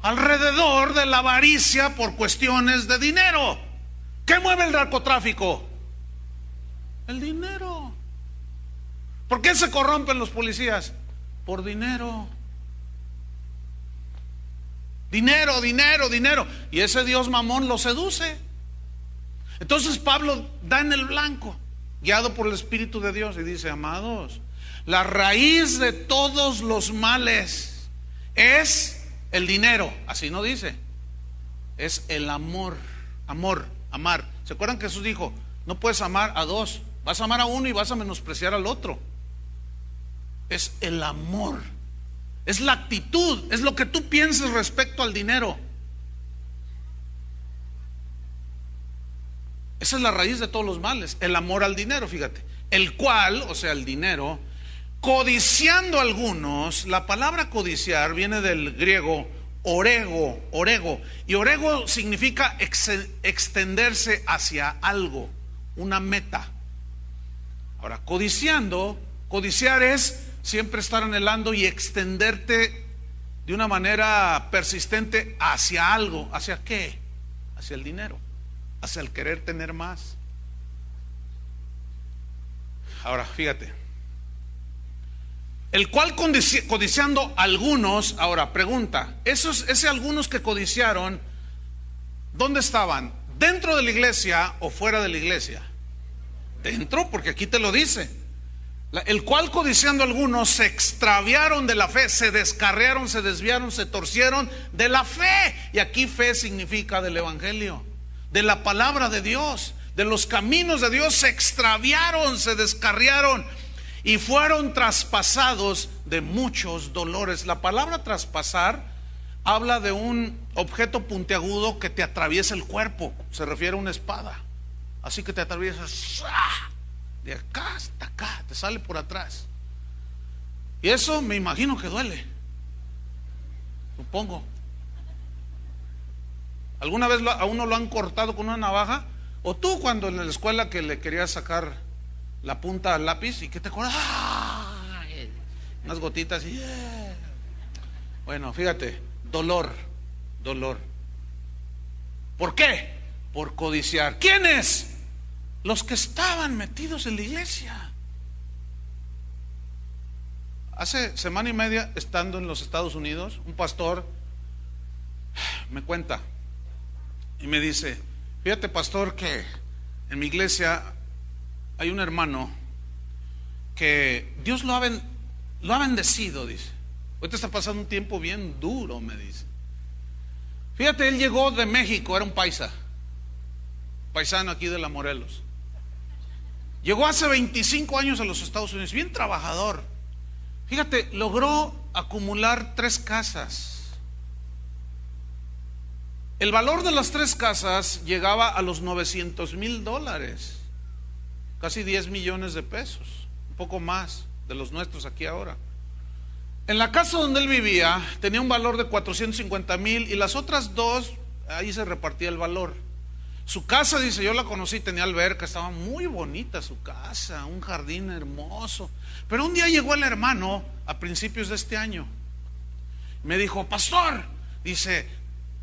Alrededor de la avaricia por cuestiones de dinero. ¿Qué mueve el narcotráfico? El dinero. ¿Por qué se corrompen los policías? Por dinero. Dinero, dinero, dinero. Y ese Dios Mamón lo seduce. Entonces Pablo da en el blanco, guiado por el Espíritu de Dios, y dice: amados, la raíz de todos los males es el dinero. Así no dice, es el amor. Amor, amar. ¿Se acuerdan que Jesús dijo: no puedes amar a dos, vas a amar a uno y vas a menospreciar al otro? Es el amor, es la actitud, es lo que tú pienses respecto al dinero. Esa es la raíz de todos los males, el amor al dinero. Fíjate, el cual, o sea, el dinero, codiciando algunos. La palabra codiciar viene del griego orego, y orego significa extenderse hacia algo, una meta. Ahora, codiciar es siempre estar anhelando y extenderte de una manera persistente hacia algo. ¿Hacia qué? Hacia el dinero, hacia el querer tener más. Ahora, fíjate, el cual codiciando algunos. Ahora, pregunta, ese algunos que codiciaron, ¿dónde estaban? ¿Dentro de la iglesia o fuera de la iglesia? Dentro, porque aquí te lo dice. El cual codiciando algunos se extraviaron de la fe, se descarriaron, se desviaron, se torcieron de la fe. Y aquí fe significa del evangelio, de la palabra de Dios, de los caminos de Dios. Se extraviaron, se descarriaron y fueron traspasados de muchos dolores. La palabra traspasar habla de un objeto puntiagudo que te atraviesa el cuerpo. Se refiere a una espada. Así que te atraviesas de acá hasta acá, te sale por atrás. Y eso me imagino que duele, supongo. ¿Alguna vez a uno lo han cortado con una navaja? O tú cuando en la escuela que le querías sacar la punta al lápiz y que te acuerdas, unas gotitas y bueno, fíjate, dolor. ¿Por qué? Por codiciar. ¿Quiénes? Los que estaban metidos en la iglesia. Hace semana y media, estando en los Estados Unidos, un pastor me cuenta y me dice: fíjate, pastor, que en mi iglesia hay un hermano que Dios lo ha bendecido, dice. Ahorita está pasando un tiempo bien duro, me dice. Fíjate, él llegó de México, era un paisano aquí de la Morelos. Llegó hace 25 años a los Estados Unidos, bien trabajador. Fíjate, logró acumular 3 casas. El valor de las 3 casas llegaba a los $900,000, casi 10 millones de pesos, un poco más de los nuestros aquí ahora. En la casa donde él vivía tenía un valor de 450,000 y las otras 2, ahí se repartía el valor. Su casa, dice, yo la conocí, tenía alberca, estaba muy bonita su casa, un jardín hermoso. Pero un día llegó el hermano a principios de este año. Me dijo: pastor, dice,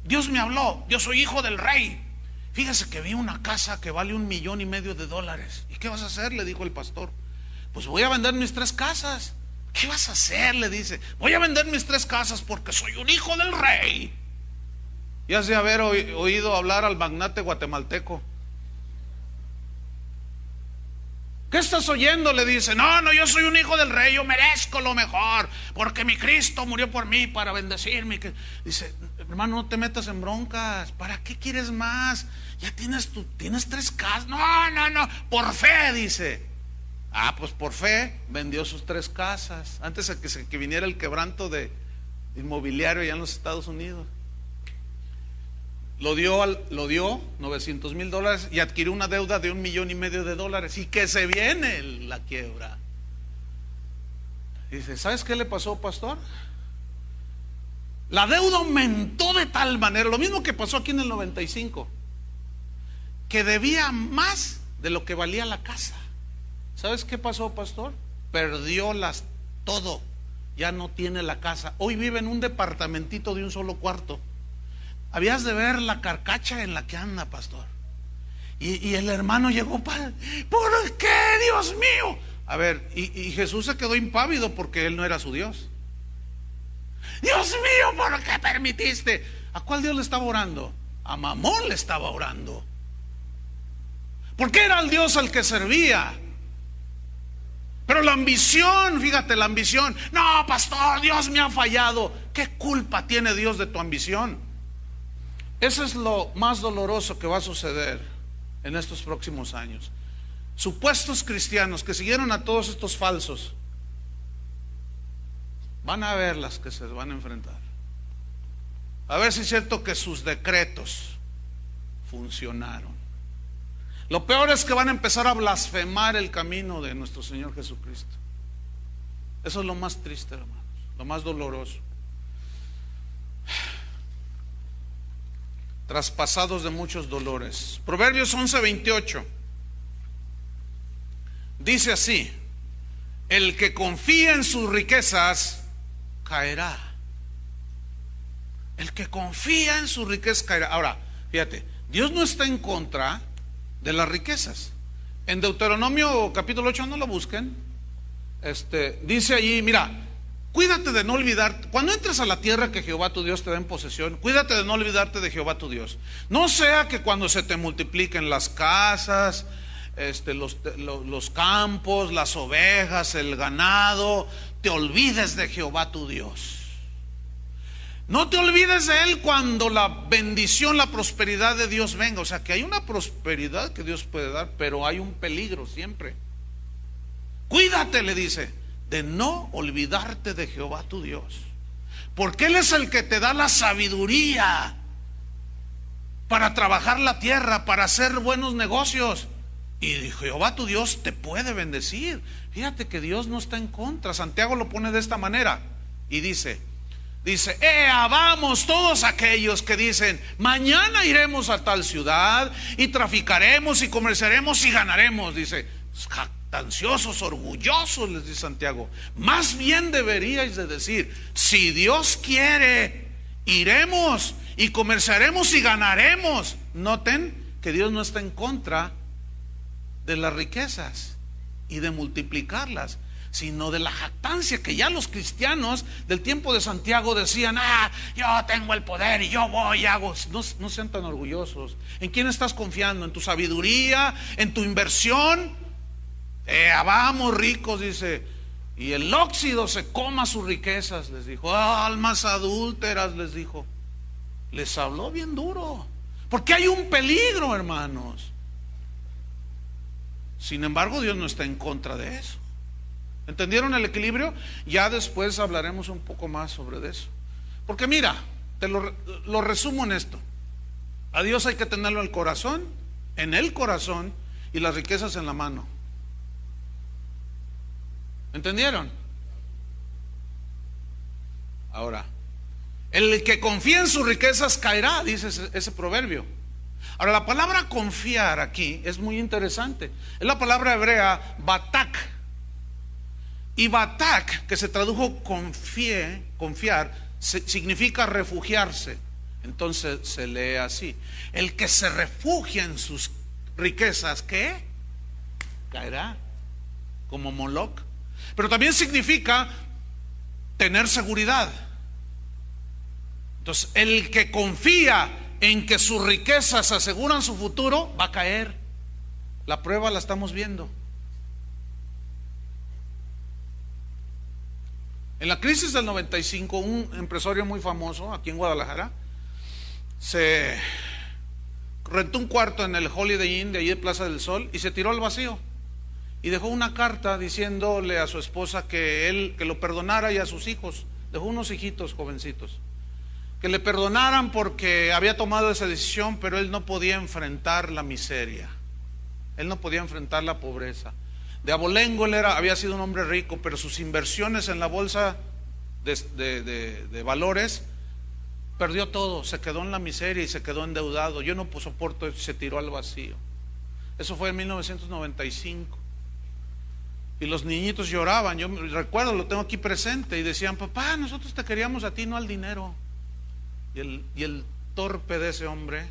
Dios me habló, yo soy hijo del rey. Fíjese que vi una casa que vale $1,5 millones. ¿Y qué vas a hacer?, le dijo el pastor. Pues voy a vender mis 3 casas. ¿Qué vas a hacer?, le dice. Voy a vender mis 3 casas porque soy un hijo del rey. Y has de haber oído hablar al magnate guatemalteco. ¿Qué estás oyendo?, le dice. No, yo soy un hijo del rey, yo merezco lo mejor, porque mi Cristo murió por mí para bendecirme. Dice: hermano, no te metas en broncas. ¿Para qué quieres más? Ya tienes 3 casas. No, por fe, dice. Pues por fe vendió sus 3 casas antes de que viniera el quebranto de inmobiliario allá en los Estados Unidos. Lo dio $900,000 y adquirió una deuda de $1,5 millones. Y que se viene la quiebra. Dice: ¿sabes qué le pasó, pastor? La deuda aumentó de tal manera, lo mismo que pasó aquí en el 95, que debía más de lo que valía la casa. ¿Sabes qué pasó, pastor? Perdió todo. Ya no tiene la casa. Hoy vive en un departamentito de un solo cuarto. Habías de ver la carcacha en la que anda, pastor. Y el hermano llegó: ¿por qué, Dios mío? A ver, y Jesús se quedó impávido porque él no era su Dios. Dios mío, ¿por qué permitiste? ¿A cuál Dios le estaba orando? A Mamón le estaba orando. Porque era el Dios al que servía. Pero la ambición, fíjate, la ambición. No, pastor, Dios me ha fallado. ¿Qué culpa tiene Dios de tu ambición? Eso es lo más doloroso que va a suceder en estos próximos años. Supuestos cristianos que siguieron a todos estos falsos van a ver las que se van a enfrentar. A ver si es cierto que sus decretos funcionaron. Lo peor es que van a empezar a blasfemar el camino de nuestro Señor Jesucristo. Eso es lo más triste, hermanos, lo más doloroso. Traspasados de muchos dolores. Proverbios 11:28 dice así: el que confía en sus riquezas caerá. El que confía en sus riquezas caerá. Ahora, fíjate, Dios no está en contra de las riquezas. En Deuteronomio capítulo 8, no lo busquen, dice allí: mira, cuídate de no olvidar, cuando entres a la tierra que Jehová tu Dios te da en posesión, cuídate de no olvidarte de Jehová tu Dios. No sea que cuando se te multipliquen las casas, los campos, las ovejas, el ganado, te olvides de Jehová tu Dios. No te olvides de Él cuando la bendición, la prosperidad de Dios venga. O sea, que hay una prosperidad que Dios puede dar, pero hay un peligro siempre. Cuídate, le dice, de no olvidarte de Jehová tu Dios, porque Él es el que te da la sabiduría para trabajar la tierra, para hacer buenos negocios. Y Jehová tu Dios te puede bendecir. Fíjate que Dios no está en contra. Santiago lo pone de esta manera y dice, vamos todos aquellos que dicen: mañana iremos a tal ciudad y traficaremos y comerciaremos y ganaremos. Dice: jactanciosos, orgullosos, les dice Santiago. Más bien deberíais de decir: si Dios quiere, iremos y comerciaremos y ganaremos. Noten que Dios no está en contra de las riquezas y de multiplicarlas, sino de la jactancia que ya los cristianos del tiempo de Santiago decían: yo tengo el poder y yo voy y hago. No sean tan orgullosos. ¿En quién estás confiando? ¿En tu sabiduría? ¿En tu inversión? Vamos ricos, dice, y el óxido se coma sus riquezas, les dijo. Almas adúlteras, les dijo. Les habló bien duro, porque hay un peligro, hermanos. Sin embargo, Dios no está en contra de eso. ¿Entendieron el equilibrio? Ya después hablaremos un poco más sobre eso. Porque mira, te lo resumo en esto: a Dios hay que tenerlo en el corazón, y las riquezas en la mano. ¿Entendieron? Ahora, el que confía en sus riquezas caerá, dice ese proverbio. Ahora, la palabra confiar aquí es muy interesante. Es la palabra hebrea batak. Y batak, que se tradujo confiar, significa refugiarse. Entonces se lee así: el que se refugia en sus riquezas, ¿qué? Caerá, como Moloch. Pero también significa tener seguridad. Entonces, el que confía en que sus riquezas aseguran su futuro, va a caer. La prueba la estamos viendo. En la crisis del 95, un empresario muy famoso aquí en Guadalajara se rentó un cuarto en el Holiday Inn de allí de Plaza del Sol y se tiró al vacío, y dejó una carta diciéndole a su esposa que lo perdonara, y a sus hijos. Dejó unos hijitos jovencitos, que le perdonaran porque había tomado esa decisión, pero él no podía enfrentar la miseria, él no podía enfrentar la pobreza. De abolengo él había sido un hombre rico, pero sus inversiones en la bolsa de valores, perdió todo, se quedó en la miseria y se quedó endeudado. Yo no soporto eso, se tiró al vacío. Eso fue en 1995. Y los niñitos lloraban, yo recuerdo, lo tengo aquí presente, y decían: papá, nosotros te queríamos a ti, no al dinero. Y el torpe de ese hombre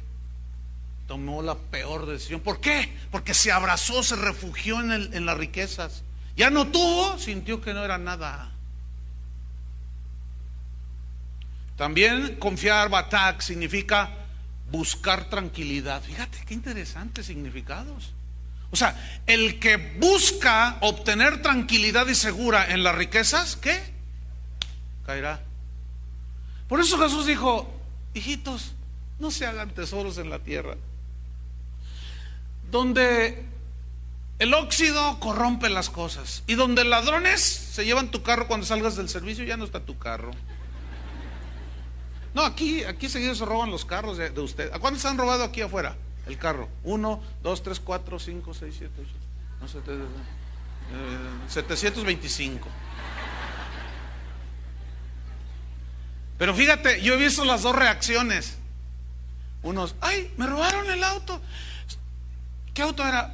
tomó la peor decisión. ¿Por qué? Porque se abrazó, se refugió en las riquezas. Ya no tuvo, sintió que no era nada. También confiar, batak, significa buscar tranquilidad. Fíjate qué interesantes significados. O sea, el que busca obtener tranquilidad y segura en las riquezas, ¿qué? Caerá. Por eso Jesús dijo: hijitos, no se hagan tesoros en la tierra, donde el óxido corrompe las cosas, y donde ladrones se llevan tu carro cuando salgas del servicio, ya no está tu carro. No, aquí seguido se roban los carros de usted. ¿A cuántos han robado aquí afuera el carro? 1, 2, 3, 4, 5, 6, 7, 8, no sé, 725. Pero fíjate, yo he visto las dos reacciones. Unos: ay, me robaron el auto. ¿Qué auto era?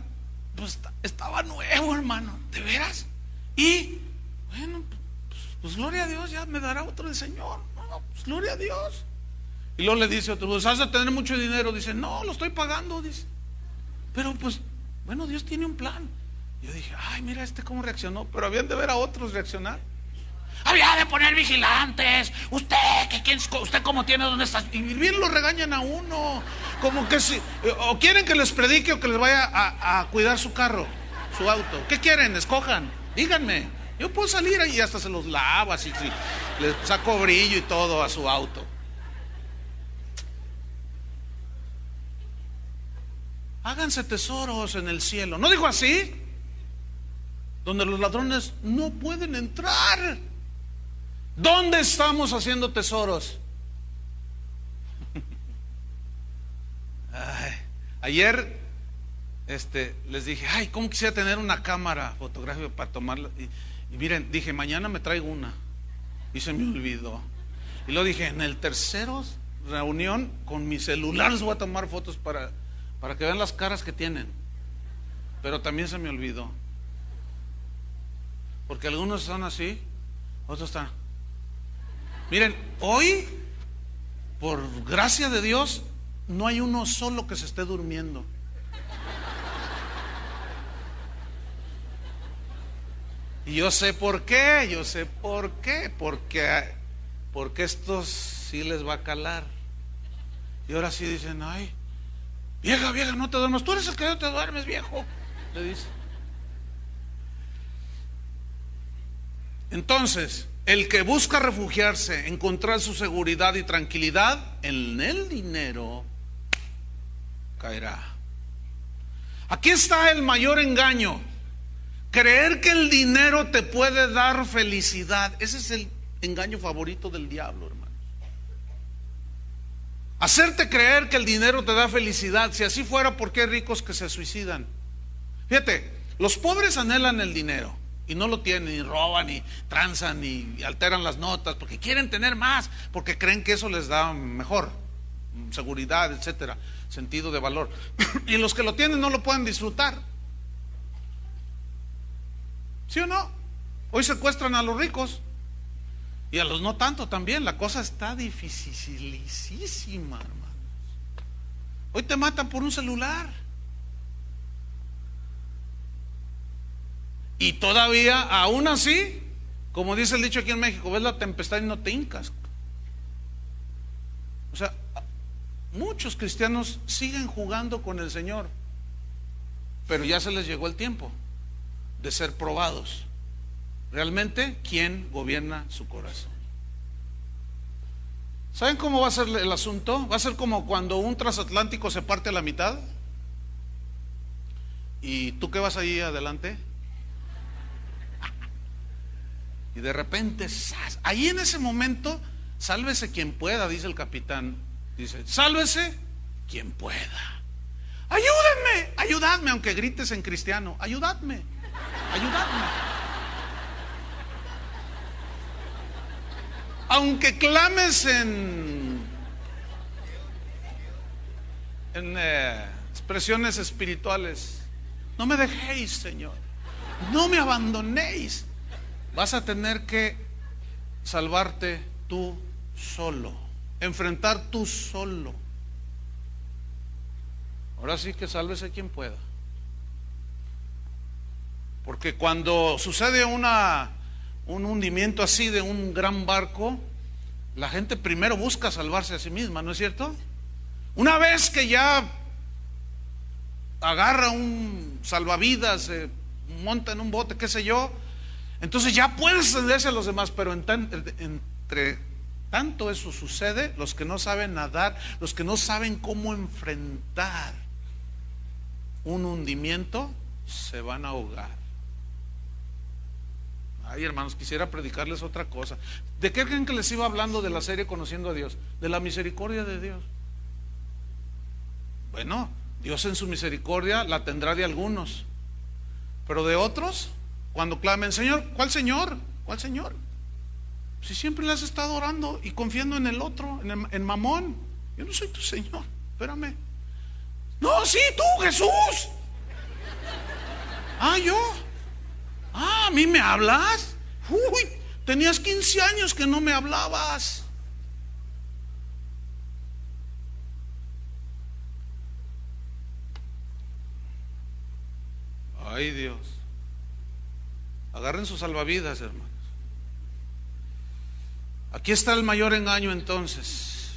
Pues estaba nuevo, hermano. ¿De veras? Y bueno, pues gloria a Dios, ya me dará otro el Señor. No, pues gloria a Dios. Y luego le dice otro: pues has de tener mucho dinero. Dice: no, lo estoy pagando. Dice: pero pues bueno, Dios tiene un plan. Yo dije: ay, mira cómo reaccionó. Pero habían de ver a otros reaccionar. Había de poner vigilantes. Usted cómo tiene, dónde está. Y bien lo regañan a uno, como que si, o quieren que les predique o que les vaya a cuidar su carro, su auto. ¿Qué quieren? Escojan, díganme. Yo puedo salir y hasta se los lavo así, le saco brillo y todo a su auto. Háganse tesoros en el cielo. ¿No dijo así? Donde los ladrones no pueden entrar. ¿Dónde estamos haciendo tesoros? Ayer les dije: ay, cómo quisiera tener una cámara fotográfica para tomarla. Y miren, dije: mañana me traigo una. Y se me olvidó. Y luego dije: en el tercero reunión con mi celular les voy a tomar fotos para que vean las caras que tienen. Pero también se me olvidó. Porque algunos son así, otros están. Miren, hoy, por gracia de Dios, no hay uno solo que se esté durmiendo. Y yo sé por qué, porque estos sí les va a calar. Y ahora sí dicen, ay, vieja, no te duermas, tú eres el que no te duermes, viejo, le dice. Entonces, el que busca refugiarse, encontrar su seguridad y tranquilidad en el dinero, caerá. Aquí está el mayor engaño: creer que el dinero te puede dar felicidad. Ese es el engaño favorito del diablo, hermanos. Hacerte creer que el dinero te da felicidad. Si así fuera, ¿por qué hay ricos que se suicidan? Fíjate, los pobres anhelan el dinero y no lo tienen, y roban, y tranzan, y alteran las notas, porque quieren tener más, porque creen que eso les da mejor seguridad, etcétera, sentido de valor. Y los que lo tienen no lo pueden disfrutar. ¿Sí o no? Hoy secuestran a los ricos y a los no tanto también. La cosa está dificilísima, hermanos. Hoy te matan por un celular. Y todavía, aún así, como dice el dicho aquí en México, ves la tempestad y no te hincas. O sea, muchos cristianos siguen jugando con el Señor, pero ya se les llegó el tiempo de ser probados. Realmente, ¿quién gobierna su corazón? ¿Saben cómo va a ser el asunto? Va a ser como cuando un transatlántico se parte a la mitad y tú que vas ahí adelante, y de repente, ¡zas! Ahí en ese momento, sálvese quien pueda, dice el capitán. Dice, sálvese quien pueda. Ayúdenme, ayudadme, aunque grites en cristiano, ayudadme. Aunque clames en expresiones espirituales, no me dejéis, Señor, no me abandonéis. Vas a tener que salvarte tú solo, enfrentar tú solo. Ahora sí que sálvese quien pueda. Porque cuando sucede un hundimiento así de un gran barco, la gente primero busca salvarse a sí misma, ¿no es cierto? Una vez que ya agarra un salvavidas, monta en un bote, qué sé yo, entonces ya puede extenderse a los demás. Pero entre tanto eso sucede, los que no saben nadar, los que no saben cómo enfrentar un hundimiento, se van a ahogar. Ay, hermanos, quisiera predicarles otra cosa. ¿De qué creen que les iba hablando de la serie Conociendo a Dios? De la misericordia de Dios. Bueno, Dios en su misericordia la tendrá de algunos, pero de otros, cuando clamen, Señor, ¿cuál Señor? ¿Cuál Señor? Si siempre le has estado orando y confiando en el otro, en Mamón. Yo no soy tu Señor, espérame. No, sí, tú, Jesús. Yo. ¿A mí me hablas? Uy, tenías 15 años que no me hablabas. Ay, Dios. Agarren sus salvavidas, hermanos. Aquí está el mayor engaño entonces.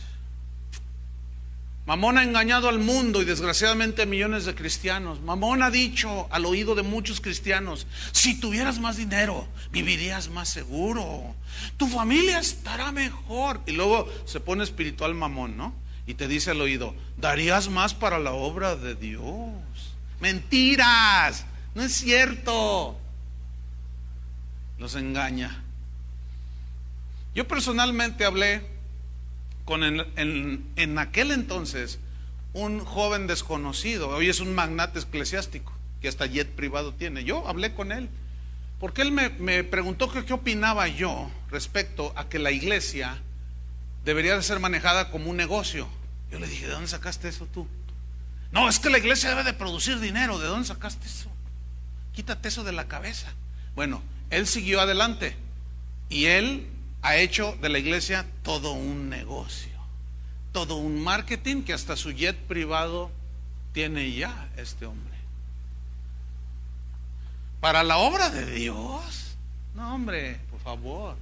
Mamón ha engañado al mundo y desgraciadamente a millones de cristianos. Mamón ha dicho al oído de muchos cristianos: si tuvieras más dinero, vivirías más seguro, tu familia estará mejor. Y luego se pone espiritual Mamón, ¿no? Y te dice al oído: darías más para la obra de Dios. Mentiras, no es cierto. Los engaña. Yo personalmente hablé con en aquel entonces un joven desconocido. Hoy es un magnate eclesiástico que hasta jet privado tiene. Yo hablé con él porque él me preguntó qué opinaba yo respecto a que la iglesia debería de ser manejada como un negocio. Yo le dije: ¿de dónde sacaste eso tú? No, es que la iglesia debe de producir dinero. ¿De dónde sacaste eso? Quítate eso de la cabeza. Bueno, él siguió adelante y él ha hecho de la iglesia todo un negocio, todo un marketing, que hasta su jet privado tiene ya este hombre. Para la obra de Dios, no, hombre, por favor.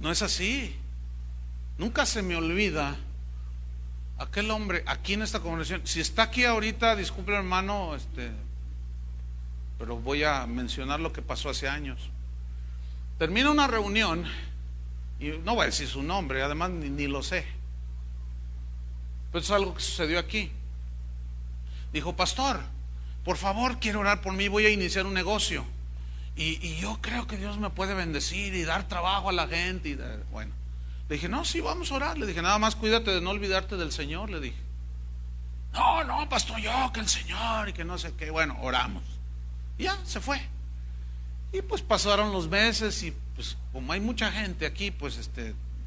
No es así. Nunca se me olvida aquel hombre aquí en esta conversación. Si está aquí ahorita, disculpe hermano, pero voy a mencionar lo que pasó hace años. Termina una reunión y no voy a decir su nombre, además ni lo sé, pero es algo que sucedió aquí. Dijo: pastor, por favor, quiero orar por mí, voy a iniciar un negocio y yo creo que Dios me puede bendecir y dar trabajo a la gente. Bueno, le dije: no, sí, vamos a orar. Le dije: nada más cuídate de no olvidarte del Señor, le dije. No, pastor, yo que el Señor y que no sé qué. Bueno, oramos y ya se fue. Y pues pasaron los meses y pues como hay mucha gente aquí, pues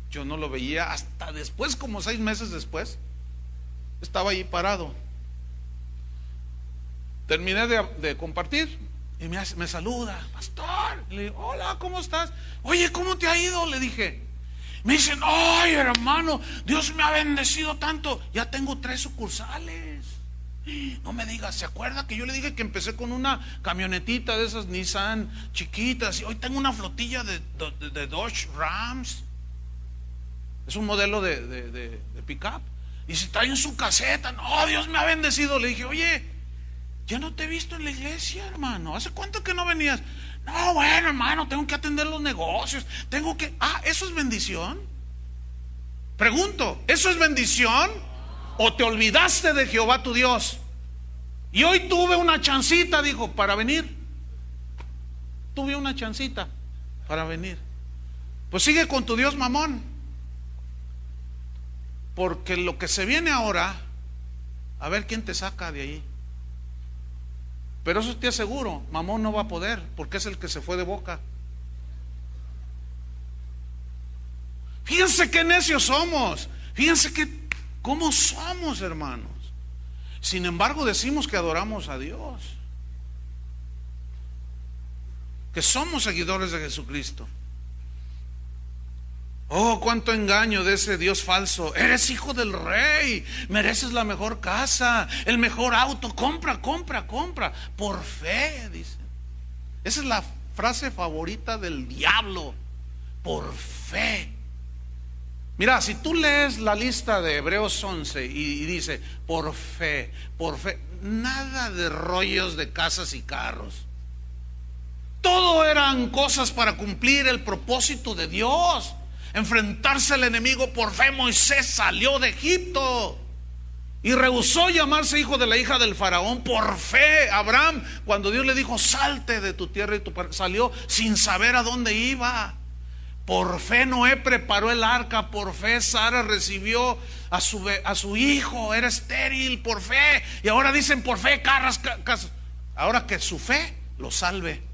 yo no lo veía hasta después, como 6 meses después, estaba ahí parado. Terminé de compartir y me saluda: pastor. Le digo: hola, ¿cómo estás? Oye, ¿cómo te ha ido? Le dije. Me dicen: ay, hermano, Dios me ha bendecido tanto, ya tengo 3 sucursales. No me digas, ¿se acuerda que yo le dije que empecé con una camionetita de esas Nissan chiquitas y hoy tengo una flotilla de Dodge Rams? Es un modelo de pickup y se trae en su caseta. No, Dios me ha bendecido. Le dije: oye, ya no te he visto en la iglesia, hermano. ¿Hace cuánto que no venías? No, bueno, hermano, tengo que atender los negocios, tengo que... ¿eso es bendición? Pregunto, ¿eso es bendición? ¿O te olvidaste de Jehová tu Dios? Y hoy tuve una chancita, dijo, para venir. Tuve una chancita para venir. Pues sigue con tu Dios mamón, porque lo que se viene ahora, a ver quién te saca de ahí. Pero eso te aseguro, mamón no va a poder, porque es el que se fue de boca. Fíjense qué necios somos. Fíjense cómo somos, hermanos. Sin embargo, decimos que adoramos a Dios, que somos seguidores de Jesucristo. Oh, cuánto engaño de ese Dios falso. Eres hijo del rey, mereces la mejor casa, el mejor auto, compra. Por fe, dice. Esa es la frase favorita del diablo. Por fe. Mira, si tú lees la lista de Hebreos 11 y dice por fe, nada de rollos de casas y carros. Todo eran cosas para cumplir el propósito de Dios. Enfrentarse al enemigo. Por fe Moisés salió de Egipto y rehusó llamarse hijo de la hija del faraón. Por fe Abraham, cuando Dios le dijo: salte de tu tierra y tu patria, salió sin saber a dónde iba. Por fe Noé preparó el arca. Por fe Sara recibió a su hijo, era estéril. Por fe. Y ahora dicen por fe ahora que su fe lo salve.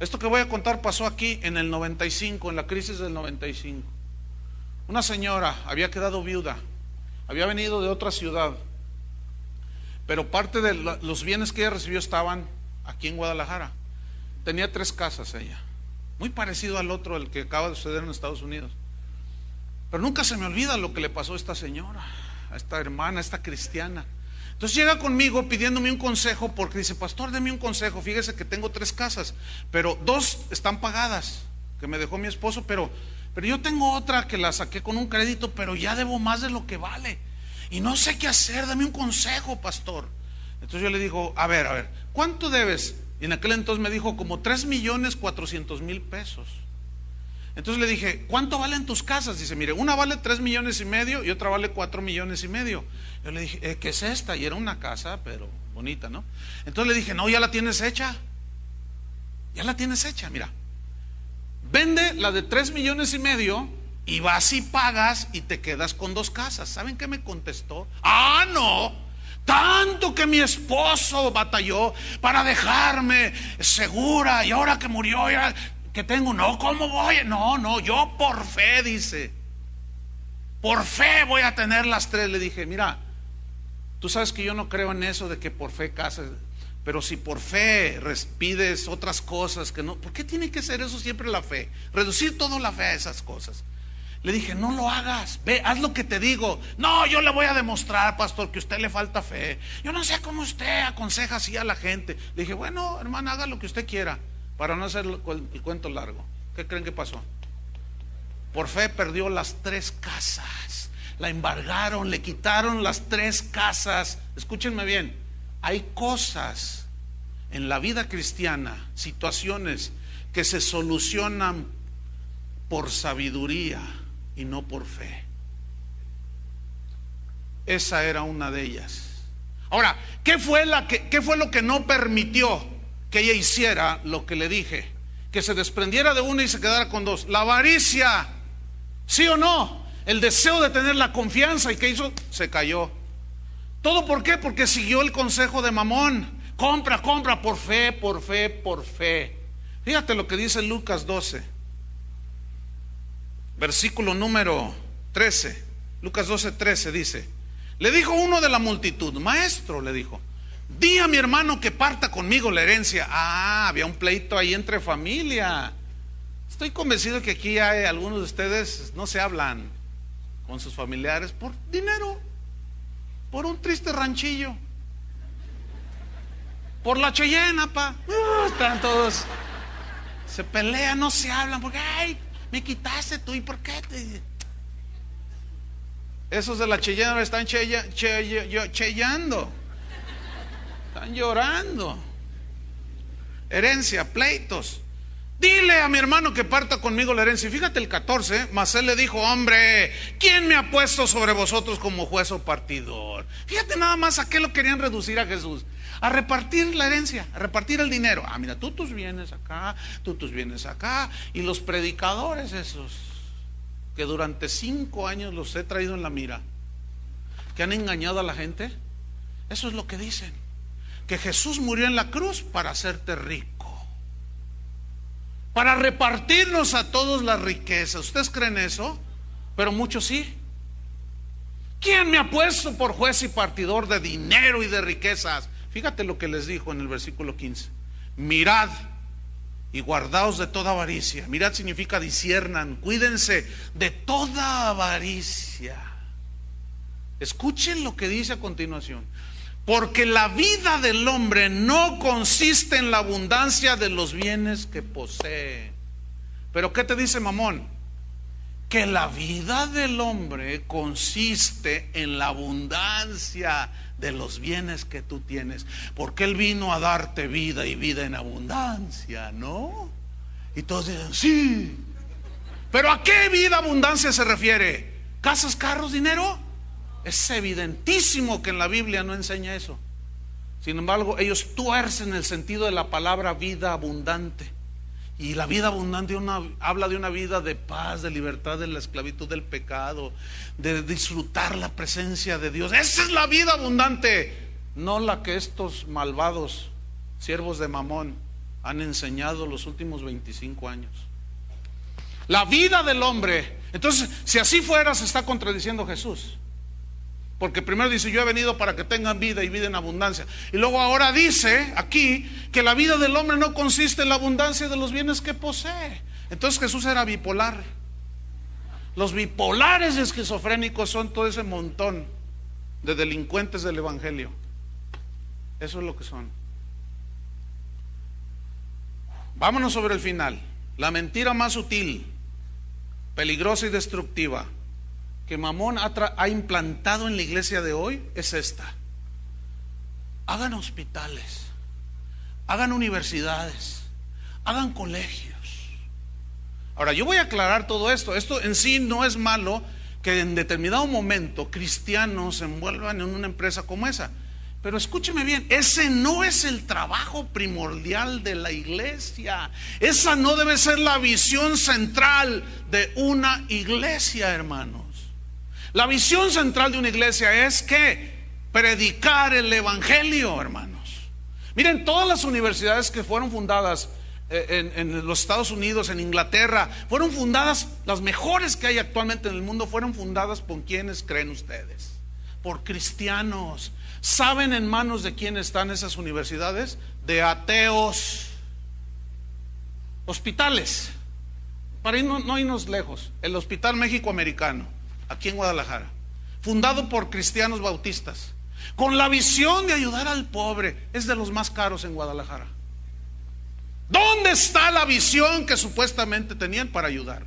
Esto que voy a contar pasó aquí en el 95, en la crisis del 95. Una señora había quedado viuda, había venido de otra ciudad, pero parte de los bienes que ella recibió estaban aquí en Guadalajara. Tenía 3 casas ella, muy parecido al otro, el que acaba de suceder en Estados Unidos. Pero nunca se me olvida lo que le pasó a esta señora, a esta hermana, a esta cristiana. Entonces llega conmigo pidiéndome un consejo, porque dice: pastor, deme un consejo. Fíjese que tengo 3 casas, pero 2 están pagadas, que me dejó mi esposo, pero yo tengo otra que la saqué con un crédito, pero ya debo más de lo que vale y no sé qué hacer. Dame un consejo, pastor. Entonces yo le digo: a ver, ¿cuánto debes? Y en aquel entonces me dijo como 3,400,000 pesos. Entonces le dije: ¿cuánto valen tus casas? Dice: mire, una vale 3,5 millones y otra vale 4,5 millones. Yo le dije: ¿qué es esta? Y era una casa, pero bonita, ¿no? Entonces le dije: no, ya la tienes hecha. Mira, vende la de 3,5 millones y vas y pagas y te quedas con 2 casas. ¿Saben qué me contestó? No, tanto que mi esposo batalló para dejarme segura y ahora que murió, ya que tengo, no, ¿cómo voy? No, yo por fe, dice, por fe voy a tener las 3. Le dije: mira, Tú sabes que yo no creo en eso de que por fe casas, pero si por fe pides otras cosas que no, ¿por qué tiene que ser eso siempre la fe? Reducir todo la fe a esas cosas. Le dije, no lo hagas, ve, haz lo que te digo. No, yo le voy a demostrar, pastor, que a usted le falta fe. Yo no sé cómo usted aconseja así a la gente. Le dije, bueno, hermana, haga lo que usted quiera, para no hacer el cuento largo. ¿Qué creen que pasó? Por fe perdió las 3 casas. La embargaron, le quitaron las 3 casas. Escúchenme bien, hay cosas en la vida cristiana, situaciones que se solucionan por sabiduría y no por fe. Esa era una de ellas. Ahora, ¿qué fue lo que no permitió que ella hiciera lo que le dije? Que se desprendiera de una y se quedara con 2. La avaricia, ¿sí o no? El deseo de tener la confianza. ¿Y qué hizo? Se cayó. ¿Todo por qué? Porque siguió el consejo de Mamón. Compra por fe, por fe, por fe. Fíjate lo que dice Lucas 12. Versículo número 13. Lucas 12:13 dice: le dijo uno de la multitud, maestro, le dijo, di a mi hermano que parta conmigo la herencia. Había un pleito ahí entre familia. Estoy convencido que aquí hay algunos de ustedes no se hablan con sus familiares por dinero, por un triste ranchillo, por la Cheyenne, pa. Están todos, se pelean, no se hablan porque ay, me quitaste tú, ¿y por qué te? Esos de la Cheyenne están cheyando, están llorando. Herencia, pleitos. Dile a mi hermano que parta conmigo la herencia. Y fíjate el 14, mas él le dijo, hombre, ¿quién me ha puesto sobre vosotros como juez o partidor? Fíjate nada más a qué lo querían reducir a Jesús. A repartir la herencia, a repartir el dinero. Mira, tú tus bienes acá, tú tus bienes acá. Y los predicadores esos, que durante 5 años los he traído en la mira, que han engañado a la gente, eso es lo que dicen, que Jesús murió en la cruz para hacerte rico, para repartirnos a todos las riquezas. ¿Ustedes creen eso? Pero muchos sí. ¿Quién me ha puesto por juez y partidor de dinero y de riquezas? Fíjate lo que les dijo en el versículo 15. Mirad y guardaos de toda avaricia. Mirad significa disciernan, cuídense de toda avaricia. Escuchen lo que dice a continuación. Porque la vida del hombre no consiste en la abundancia de los bienes que posee. Pero ¿qué te dice Mamón? Que la vida del hombre consiste en la abundancia de los bienes que tú tienes. Porque Él vino a darte vida y vida en abundancia, ¿no? Y todos dicen, sí. ¿Pero a qué vida abundancia se refiere? ¿Casas, carros, dinero? Es evidentísimo que en la Biblia no enseña eso. Sin embargo, ellos tuercen el sentido de la palabra vida abundante. Y la vida abundante habla de una vida de paz, de libertad de la esclavitud del pecado, de disfrutar la presencia de Dios. Esa es la vida abundante, no la que estos malvados siervos de Mamón han enseñado los últimos 25 años. La vida del hombre. Entonces, si así fuera, se está contradiciendo Jesús. Porque primero dice, yo he venido para que tengan vida y vida en abundancia. Y luego ahora dice aquí que la vida del hombre no consiste en la abundancia de los bienes que posee. Entonces Jesús era bipolar. Los bipolares esquizofrénicos son todo ese montón de delincuentes del evangelio. Eso es lo que son. Vámonos sobre el final. La mentira más sutil, peligrosa y destructiva que Mamón ha implantado en la iglesia de hoy es esta: hagan hospitales, hagan universidades, hagan colegios. Ahora yo voy a aclarar todo esto. Esto en sí no es malo que en determinado momento cristianos se envuelvan en una empresa como esa, pero escúcheme bien, ese no es el trabajo primordial de la iglesia. Esa no debe ser la visión central de una iglesia, hermanos. La visión central de una iglesia es que predicar el evangelio, hermanos. Miren, todas las universidades que fueron fundadas en los Estados Unidos, en Inglaterra, fueron fundadas, las mejores que hay actualmente en el mundo, fueron fundadas por quienes creen ustedes, por cristianos. ¿Saben en manos de quién están esas universidades? De ateos. Hospitales, para no irnos lejos, el Hospital México Americano, aquí en Guadalajara, fundado por cristianos bautistas, con la visión de ayudar al pobre, es de los más caros en Guadalajara. ¿Dónde está la visión que supuestamente tenían para ayudar?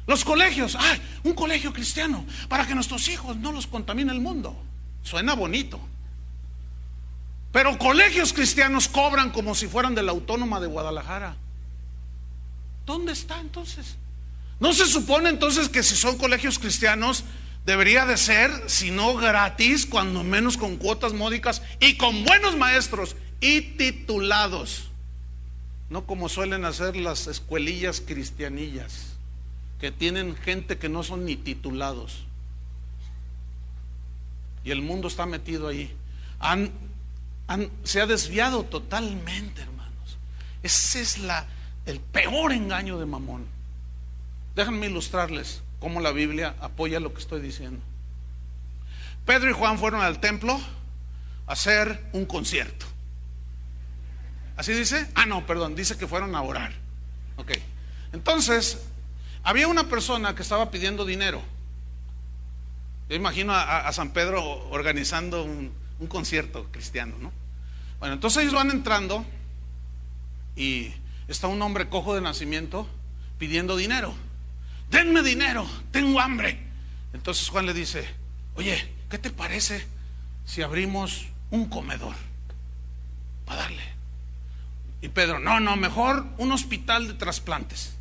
Los colegios, un colegio cristiano, para que nuestros hijos no los contamine el mundo. Suena bonito. Pero colegios cristianos cobran como si fueran de la Autónoma de Guadalajara. ¿Dónde está entonces? ¿No se supone entonces que si son colegios cristianos debería de ser, si no gratis, cuando menos con cuotas módicas y con buenos maestros y titulados? No como suelen hacer las escuelillas cristianillas, que tienen gente que no son ni titulados. Y el mundo está metido ahí. Se ha desviado totalmente, hermanos. Ese es el peor engaño de Mamón. Déjenme ilustrarles cómo la Biblia apoya lo que estoy diciendo. Pedro y Juan fueron al templo a hacer un concierto. ¿Así dice? No, perdón, dice que fueron a orar. Ok. Entonces, había una persona que estaba pidiendo dinero. Yo imagino a San Pedro organizando un concierto cristiano, ¿no? Bueno, entonces ellos van entrando y está un hombre cojo de nacimiento pidiendo dinero. Denme dinero, tengo hambre. Entonces Juan le dice: oye, ¿qué te parece si abrimos un comedor para darle? Y Pedro: no, mejor un hospital de trasplantes,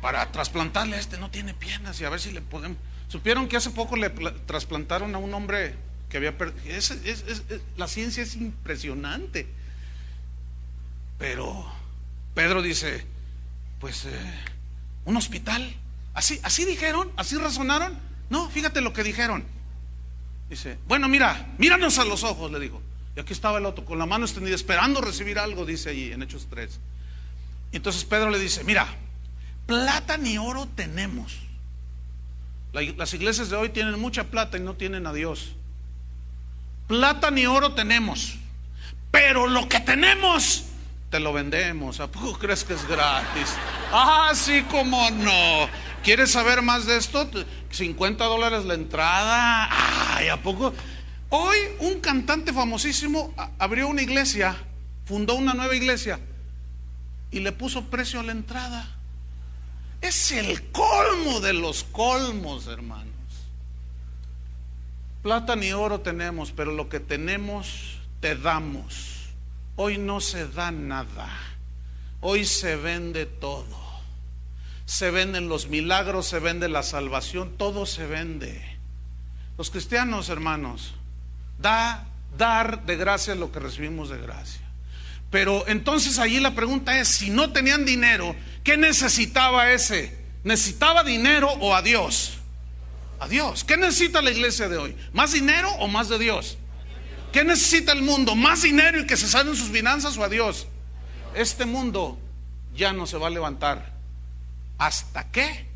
para trasplantarle a no tiene piernas, y a ver si le podemos. ¿Supieron que hace poco le trasplantaron a un hombre que había perdido? La ciencia es impresionante. Pero Pedro dice: pues un hospital. Así dijeron, así razonaron. No, fíjate lo que dijeron. Dice: bueno, míranos a los ojos, le dijo. Y aquí estaba el otro con la mano extendida, esperando recibir algo, dice ahí en Hechos 3. Y entonces Pedro le dice: mira, plata ni oro tenemos. Las iglesias de hoy tienen mucha plata y no tienen a Dios. Plata ni oro tenemos, pero lo que tenemos te lo vendemos. ¿A poco crees que es gratis? Sí, como no. ¿Quieres saber más de esto? $50 la entrada. ¿A poco? Hoy un cantante famosísimo abrió una iglesia, fundó una nueva iglesia y le puso precio a la entrada. Es el colmo de los colmos, hermanos. Plata ni oro tenemos, pero lo que tenemos te damos. Hoy no se da nada. Hoy se vende todo. Se venden los milagros, se vende la salvación, todo se vende. Los cristianos, hermanos, dar de gracia lo que recibimos de gracia. Pero entonces allí la pregunta es: si no tenían dinero, ¿qué necesitaba ese? ¿Necesitaba dinero o a Dios? A Dios. ¿Qué necesita la iglesia de hoy? ¿Más dinero o más de Dios? ¿Qué necesita el mundo? ¿Más dinero y que se salven sus finanzas o a Dios? Este mundo ya no se va a levantar hasta que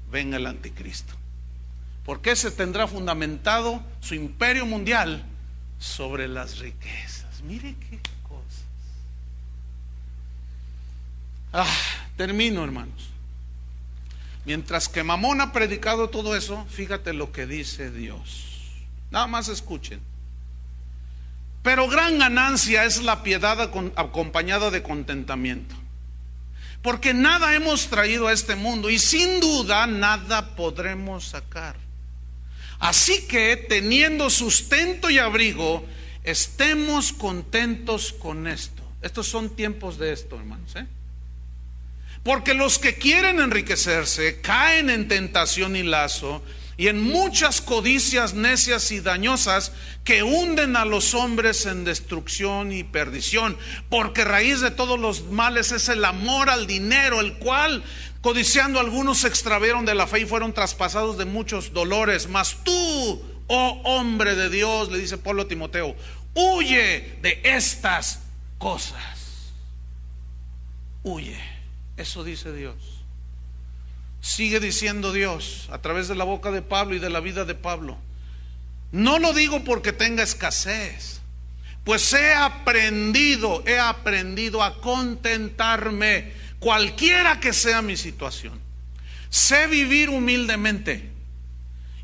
venga el anticristo, porque se tendrá fundamentado su imperio mundial sobre las riquezas. Mire qué cosas. Termino, hermanos. Mientras que Mamón ha predicado todo eso, fíjate lo que dice Dios. Nada más escuchen. Pero gran ganancia es la piedad acompañada de contentamiento, porque nada hemos traído a este mundo y sin duda nada podremos sacar. Así que, teniendo sustento y abrigo, estemos contentos con esto. Estos son tiempos de esto, hermanos, Porque los que quieren enriquecerse caen en tentación y lazo, y en muchas codicias necias y dañosas que hunden a los hombres en destrucción y perdición. Porque raíz de todos los males es el amor al dinero, el cual, codiciando, algunos se extraviaron de la fe y fueron traspasados de muchos dolores. Mas tú, oh hombre de Dios, le dice Pablo a Timoteo, huye de estas cosas. Huye. Eso dice Dios. Sigue diciendo Dios a través de la boca de Pablo y de la vida de Pablo: No lo digo porque tenga escasez, pues he aprendido a contentarme, cualquiera que sea mi situación. Sé vivir humildemente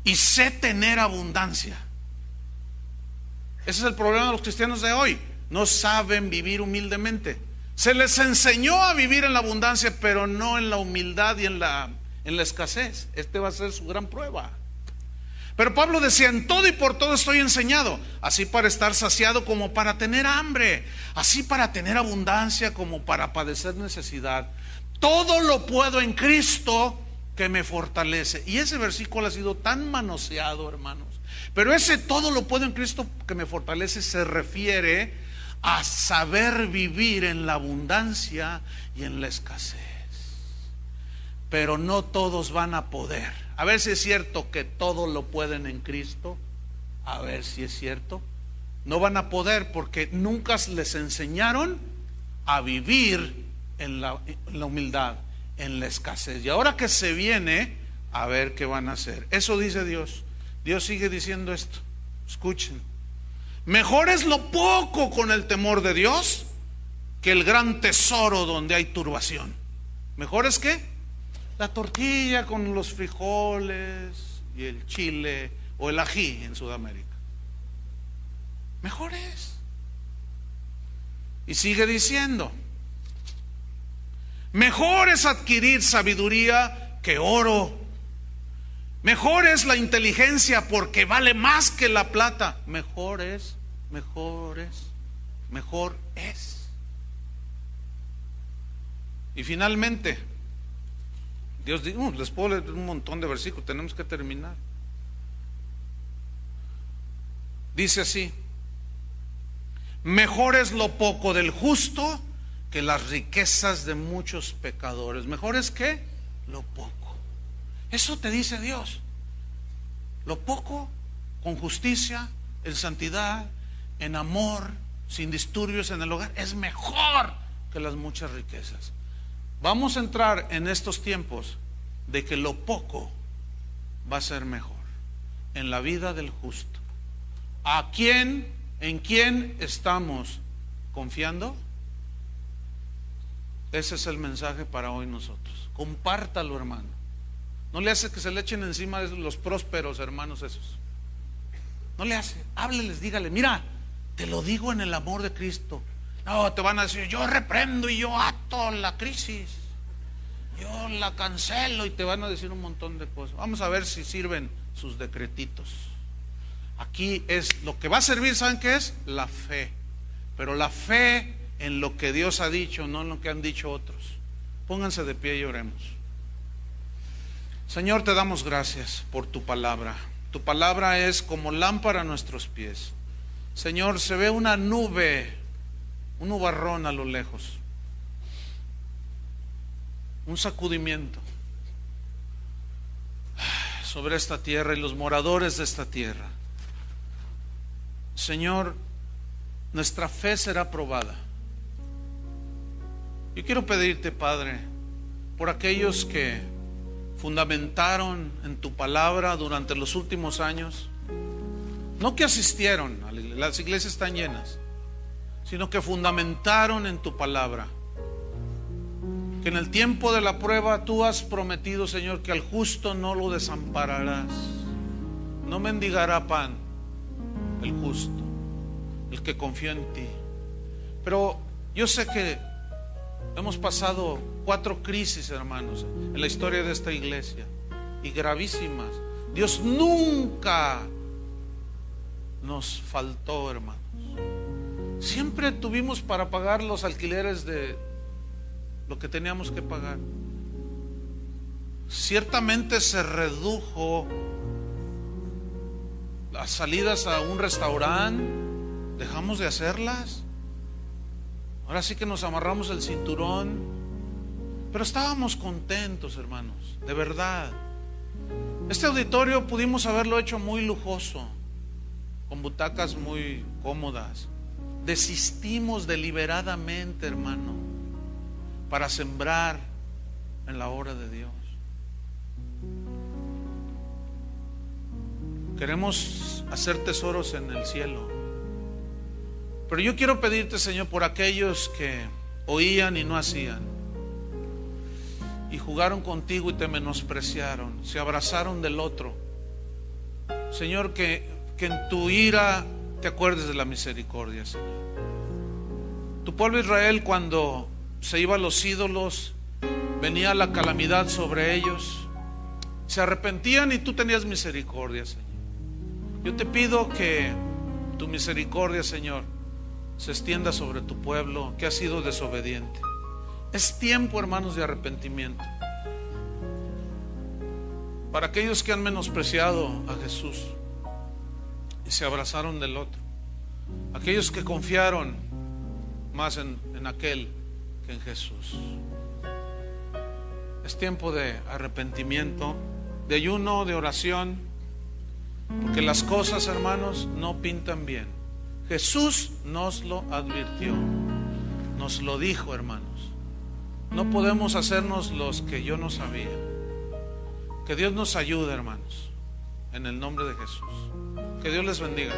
y sé tener abundancia. Ese es el problema de los cristianos de hoy. No saben vivir humildemente. Se les enseñó a vivir en la abundancia, pero no en la humildad y en la escasez. Este va a ser su gran prueba. Pero Pablo decía: en todo y por todo estoy enseñado, así para estar saciado como para tener hambre, así para tener abundancia como para padecer necesidad. Todo lo puedo en Cristo que me fortalece. Y ese versículo ha sido tan manoseado, hermanos. Pero ese todo lo puedo en Cristo que me fortalece se refiere a saber vivir en la abundancia y en la escasez. Pero no todos van a poder. A ver si es cierto que todo lo pueden en Cristo. A ver si es cierto. No van a poder porque nunca les enseñaron a vivir en la humildad, en la escasez. Y ahora que se viene, a ver qué van a hacer. Eso dice Dios. Dios sigue diciendo esto. Escuchen. Mejor es lo poco con el temor de Dios que el gran tesoro donde hay turbación. ¿Mejor es qué? La tortilla con los frijoles y el chile o el ají en Sudamérica. Mejor es. Y sigue diciendo: mejor es adquirir sabiduría que oro. Mejor es la inteligencia porque vale más que la plata. Mejor es. Y finalmente, Dios dice, les puedo leer un montón de versículos, tenemos que terminar. Dice así: mejor es lo poco del justo que las riquezas de muchos pecadores. Mejor es que lo poco. Eso te dice Dios. Lo poco con justicia, en santidad, en amor, sin disturbios en el hogar, es mejor que las muchas riquezas. Vamos a entrar en estos tiempos de que lo poco va a ser mejor en la vida del justo. ¿En quién estamos confiando? Ese es el mensaje para hoy nosotros. Compártalo, hermano. No le hace que se le echen encima de los prósperos, hermanos esos. No le hace. Hábleles, dígale: mira, te lo digo en el amor de Cristo. No, te van a decir: yo reprendo y yo ato la crisis, yo la cancelo, y te van a decir un montón de cosas. Vamos a ver si sirven sus decretitos. Aquí es lo que va a servir. ¿Saben qué es? La fe. Pero la fe en lo que Dios ha dicho, no en lo que han dicho otros. Pónganse de pie y oremos. Señor, te damos gracias por tu palabra. Tu palabra es como lámpara a nuestros pies. Señor, se ve una nube, un nubarrón a lo lejos, un sacudimiento sobre esta tierra y los moradores de esta tierra. Señor, nuestra fe será probada. Yo quiero pedirte, Padre, por aquellos que fundamentaron en tu palabra durante los últimos años, no que asistieron, las iglesias están llenas, sino que fundamentaron en tu palabra, que en el tiempo de la prueba tú has prometido, Señor, que al justo no lo desampararás, no mendigará pan el justo, el que confió en ti. Pero yo sé que hemos pasado 4 crisis, hermanos, en la historia de esta iglesia, y gravísimas. Dios nunca nos faltó, hermanos. Siempre tuvimos para pagar los alquileres de lo que teníamos que pagar. Ciertamente se redujo las salidas a un restaurante, dejamos de hacerlas. Ahora sí que nos amarramos el cinturón. Pero estábamos contentos, hermanos, de verdad. Este auditorio pudimos haberlo hecho muy lujoso, con butacas muy cómodas. Desistimos deliberadamente, hermano, para sembrar en la obra de Dios. Queremos hacer tesoros en el cielo. Pero yo quiero pedirte, Señor, por aquellos que oían y no hacían, y jugaron contigo y te menospreciaron, se abrazaron del otro. Señor, que en tu ira te acuerdes de la misericordia, Señor. Tu pueblo Israel, cuando se iba a los ídolos, venía la calamidad sobre ellos, se arrepentían y tú tenías misericordia, Señor. Yo te pido que tu misericordia, Señor, se extienda sobre tu pueblo que ha sido desobediente. Es tiempo, hermanos, de arrepentimiento. Para aquellos que han menospreciado a Jesús y se abrazaron del otro, aquellos que confiaron más en aquel que en Jesús. Es tiempo de arrepentimiento, de ayuno, de oración, porque las cosas, hermanos, no pintan bien. Jesús nos lo advirtió, nos lo dijo, hermanos. No podemos hacernos los que yo no sabía. Que Dios nos ayude, hermanos, en el nombre de Jesús. Que Dios les bendiga.